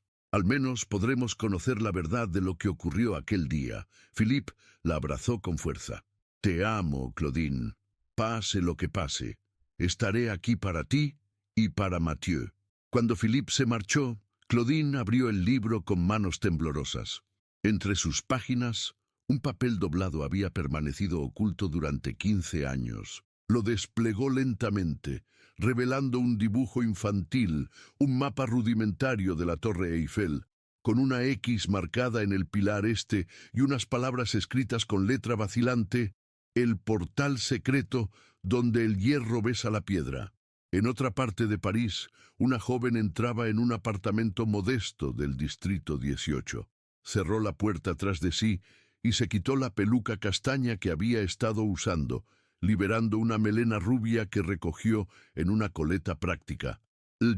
podremos conocer la verdad de lo que ocurrió aquel día. Philippe la abrazó con fuerza. Te amo, Claudine. Pase lo que pase. Estaré aquí para ti y para Mathieu. Cuando Philippe se marchó, Claudine abrió el libro con manos temblorosas. Entre sus páginas, un papel doblado había permanecido oculto durante 15 años. Lo desplegó lentamente, revelando un dibujo infantil, un mapa rudimentario de la Torre Eiffel, con una X marcada en el pilar este y unas palabras escritas con letra vacilante: el portal secreto donde el hierro besa la piedra. En otra parte de París, una joven entraba en un apartamento modesto del distrito 18. Cerró la puerta tras de sí y se quitó la peluca castaña que había estado usando, liberando una melena rubia que recogió en una coleta práctica.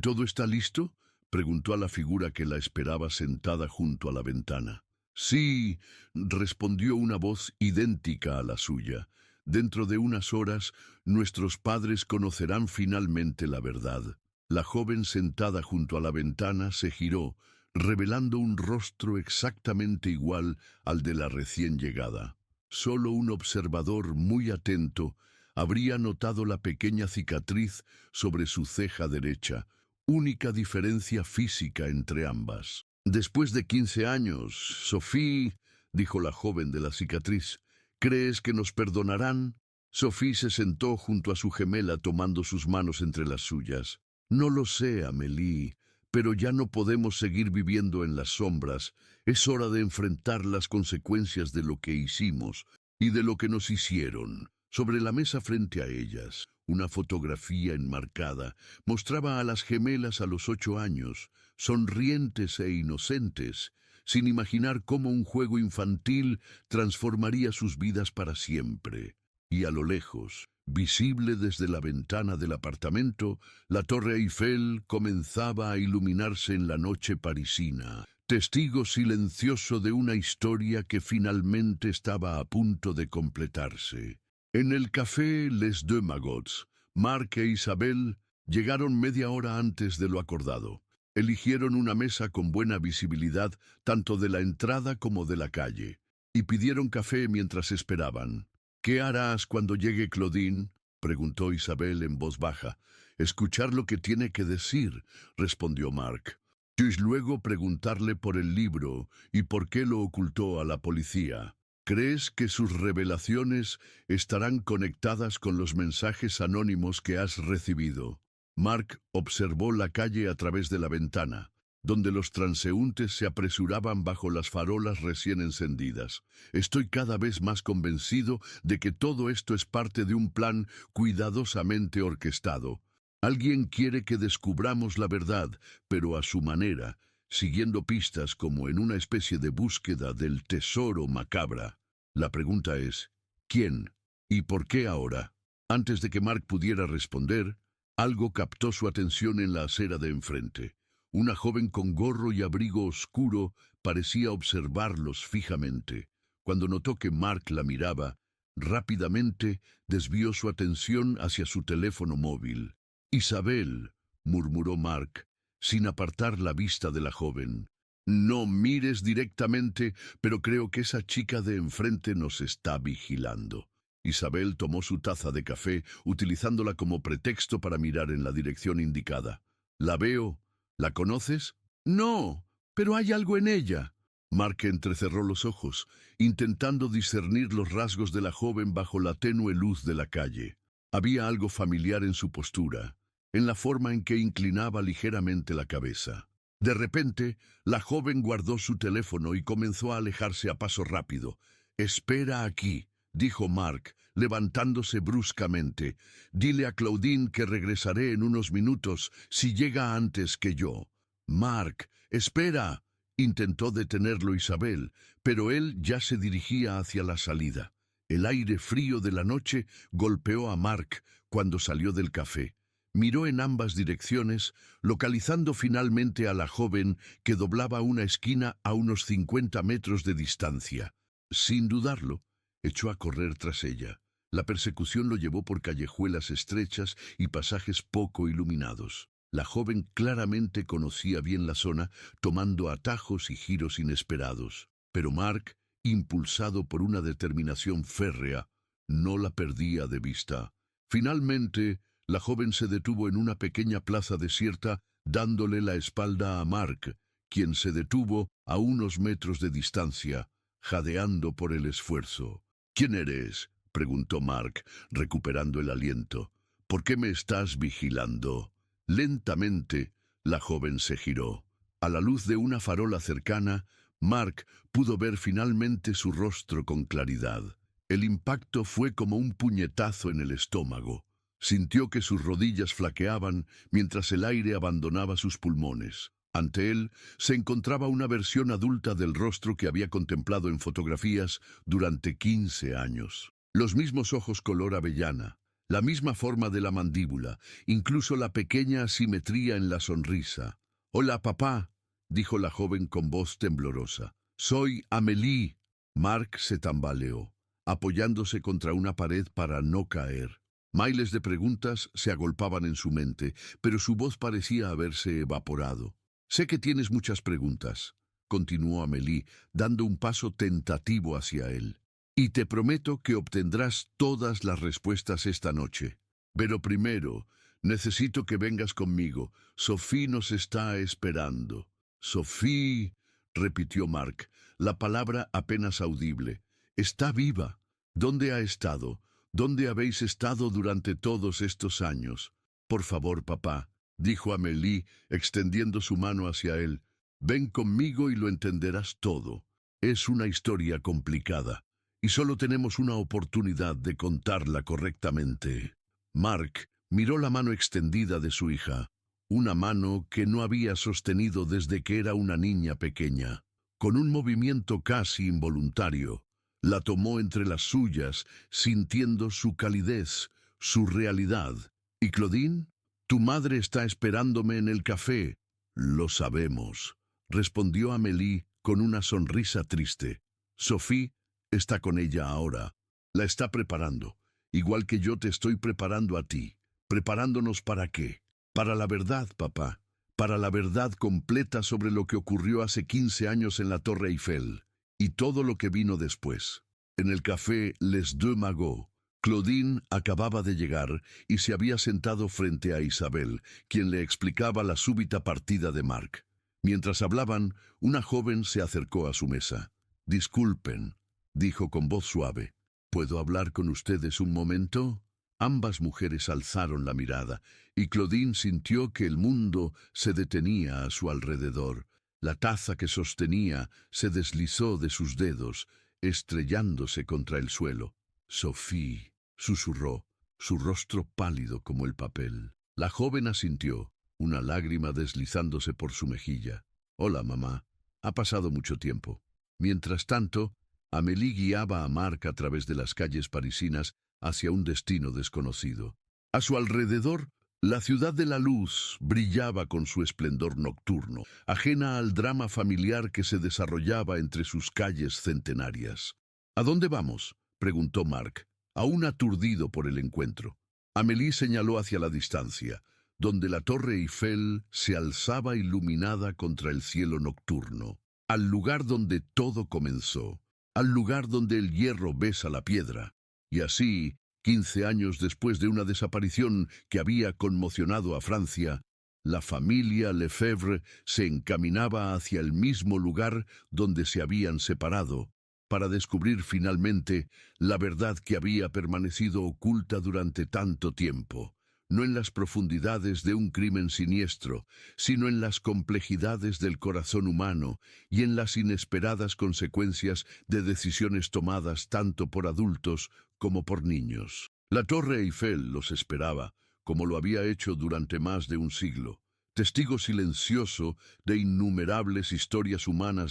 ¿Todo está listo?, preguntó a la figura que la esperaba sentada junto a la ventana. Sí, respondió una voz idéntica a la suya. Dentro de unas horas, nuestros padres conocerán finalmente la verdad. La joven sentada junto a la ventana se giró, revelando un rostro exactamente igual al de la recién llegada. Solo un observador muy atento habría notado la pequeña cicatriz sobre su ceja derecha, única diferencia física entre ambas. Después de 15 años, Sophie, dijo la joven de la cicatriz, ¿crees que nos perdonarán? Sophie se sentó junto a su gemela tomando sus manos entre las suyas. No lo sé, Amélie, pero ya no podemos seguir viviendo en las sombras. Es hora de enfrentar las consecuencias de lo que hicimos y de lo que nos hicieron. Sobre la mesa frente a ellas, una fotografía enmarcada mostraba a las gemelas a los 8 años, sonrientes e inocentes, sin imaginar cómo un juego infantil transformaría sus vidas para siempre. Y a lo lejos, visible desde la ventana del apartamento, la Torre Eiffel comenzaba a iluminarse en la noche parisina, testigo silencioso de una historia que finalmente estaba a punto de completarse. En el café Les Deux Magots, Marc e Isabel llegaron media hora antes de lo acordado. Eligieron una mesa con buena visibilidad tanto de la entrada como de la calle, y pidieron café mientras esperaban. «¿Qué harás cuando llegue Claudine?», preguntó Isabel en voz baja. «Escuchar lo que tiene que decir», respondió Marc. «Y luego preguntarle por el libro y por qué lo ocultó a la policía. ¿Crees que sus revelaciones estarán conectadas con los mensajes anónimos que has recibido?» Marc observó la calle a través de la ventana, donde los transeúntes se apresuraban bajo las farolas recién encendidas. «Estoy cada vez más convencido de que todo esto es parte de un plan cuidadosamente orquestado. Alguien quiere que descubramos la verdad, pero a su manera, siguiendo pistas como en una especie de búsqueda del tesoro macabra. La pregunta es, ¿quién? ¿Y por qué ahora?» Antes de que Marc pudiera responder, algo captó su atención en la acera de enfrente. Una joven con gorro y abrigo oscuro parecía observarlos fijamente. Cuando notó que Marc la miraba, rápidamente desvió su atención hacia su teléfono móvil. «Isabel», murmuró Marc, sin apartar la vista de la joven. «No mires directamente, pero creo que esa chica de enfrente nos está vigilando». Isabel tomó su taza de café, utilizándola como pretexto para mirar en la dirección indicada. «La veo. ¿La conoces?» «No, pero hay algo en ella». Marc entrecerró los ojos, intentando discernir los rasgos de la joven bajo la tenue luz de la calle. Había algo familiar en su postura, en la forma en que inclinaba ligeramente la cabeza. De repente, la joven guardó su teléfono y comenzó a alejarse a paso rápido. «Espera aquí», dijo Marc, levantándose bruscamente. «Dile a Claudine que regresaré en unos minutos si llega antes que yo». «Marc, espera», intentó detenerlo Isabel, pero él ya se dirigía hacia la salida. El aire frío de la noche golpeó a Marc cuando salió del café. Miró en ambas direcciones, localizando finalmente a la joven que doblaba una esquina a unos 50 metros de distancia. Sin dudarlo, echó a correr tras ella. La persecución lo llevó por callejuelas estrechas y pasajes poco iluminados. La joven claramente conocía bien la zona, tomando atajos y giros inesperados. Pero Marc, impulsado por una determinación férrea, no la perdía de vista. Finalmente, la joven se detuvo en una pequeña plaza desierta, dándole la espalda a Marc, quien se detuvo a unos metros de distancia, jadeando por el esfuerzo. «¿Quién eres?», preguntó Marc, recuperando el aliento. «¿Por qué me estás vigilando?» Lentamente, la joven se giró. A la luz de una farola cercana, Marc pudo ver finalmente su rostro con claridad. El impacto fue como un puñetazo en el estómago. Sintió que sus rodillas flaqueaban mientras el aire abandonaba sus pulmones. Ante él se encontraba una versión adulta del rostro que había contemplado en fotografías durante 15 años. Los mismos ojos color avellana, la misma forma de la mandíbula, incluso la pequeña asimetría en la sonrisa. «Hola, papá», dijo la joven con voz temblorosa. «Soy Amélie». Marc se tambaleó, apoyándose contra una pared para no caer. Miles de preguntas se agolpaban en su mente, pero su voz parecía haberse evaporado. «Sé que tienes muchas preguntas», continuó Amélie, dando un paso tentativo hacia él. Y te prometo que obtendrás todas las respuestas esta noche. Pero primero, necesito que vengas conmigo. Sophie nos está esperando. Sophie, repitió Mark, la palabra apenas audible. Está viva. ¿Dónde ha estado? ¿Dónde habéis estado durante todos estos años? Por favor, papá, dijo Amélie, extendiendo su mano hacia él. Ven conmigo y lo entenderás todo. Es una historia complicada, y solo tenemos una oportunidad de contarla correctamente. Mark miró la mano extendida de su hija, una mano que no había sostenido desde que era una niña pequeña. Con un movimiento casi involuntario, la tomó entre las suyas, sintiendo su calidez, su realidad. ¿Y Claudine? Tu madre está esperándome en el café. Lo sabemos, respondió Amélie con una sonrisa triste. Sophie está con ella ahora. La está preparando, igual que yo te estoy preparando a ti. ¿Preparándonos para qué? Para la verdad, papá. Para la verdad completa sobre lo que ocurrió hace 15 años en la Torre Eiffel y todo lo que vino después. En el café Les Deux Magots, Claudine acababa de llegar y se había sentado frente a Isabel, quien le explicaba la súbita partida de Mark. Mientras hablaban, una joven se acercó a su mesa. «Disculpen», dijo con voz suave. «¿Puedo hablar con ustedes un momento?» Ambas mujeres alzaron la mirada, y Claudine sintió que el mundo se detenía a su alrededor. La taza que sostenía se deslizó de sus dedos, estrellándose contra el suelo. «Sophie», susurró, su rostro pálido como el papel. La joven asintió, una lágrima deslizándose por su mejilla. «Hola, mamá. Ha pasado mucho tiempo». Mientras tanto, Amélie guiaba a Mark a través de las calles parisinas hacia un destino desconocido. A su alrededor, la ciudad de la luz brillaba con su esplendor nocturno, ajena al drama familiar que se desarrollaba entre sus calles centenarias. «¿A dónde vamos?», preguntó Mark, aún aturdido por el encuentro. Amélie señaló hacia la distancia, donde la Torre Eiffel se alzaba iluminada contra el cielo nocturno, al lugar donde todo comenzó, al lugar donde el hierro besa la piedra. Y así, 15 años después de una desaparición que había conmocionado a Francia, la familia Lefebvre se encaminaba hacia el mismo lugar donde se habían separado, para descubrir finalmente la verdad que había permanecido oculta durante tanto tiempo, no en las profundidades de un crimen siniestro, sino en las complejidades del corazón humano y en las inesperadas consecuencias de decisiones tomadas tanto por adultos como por niños. La Torre Eiffel los esperaba, como lo había hecho durante más de un siglo, testigo silencioso de innumerables historias humanas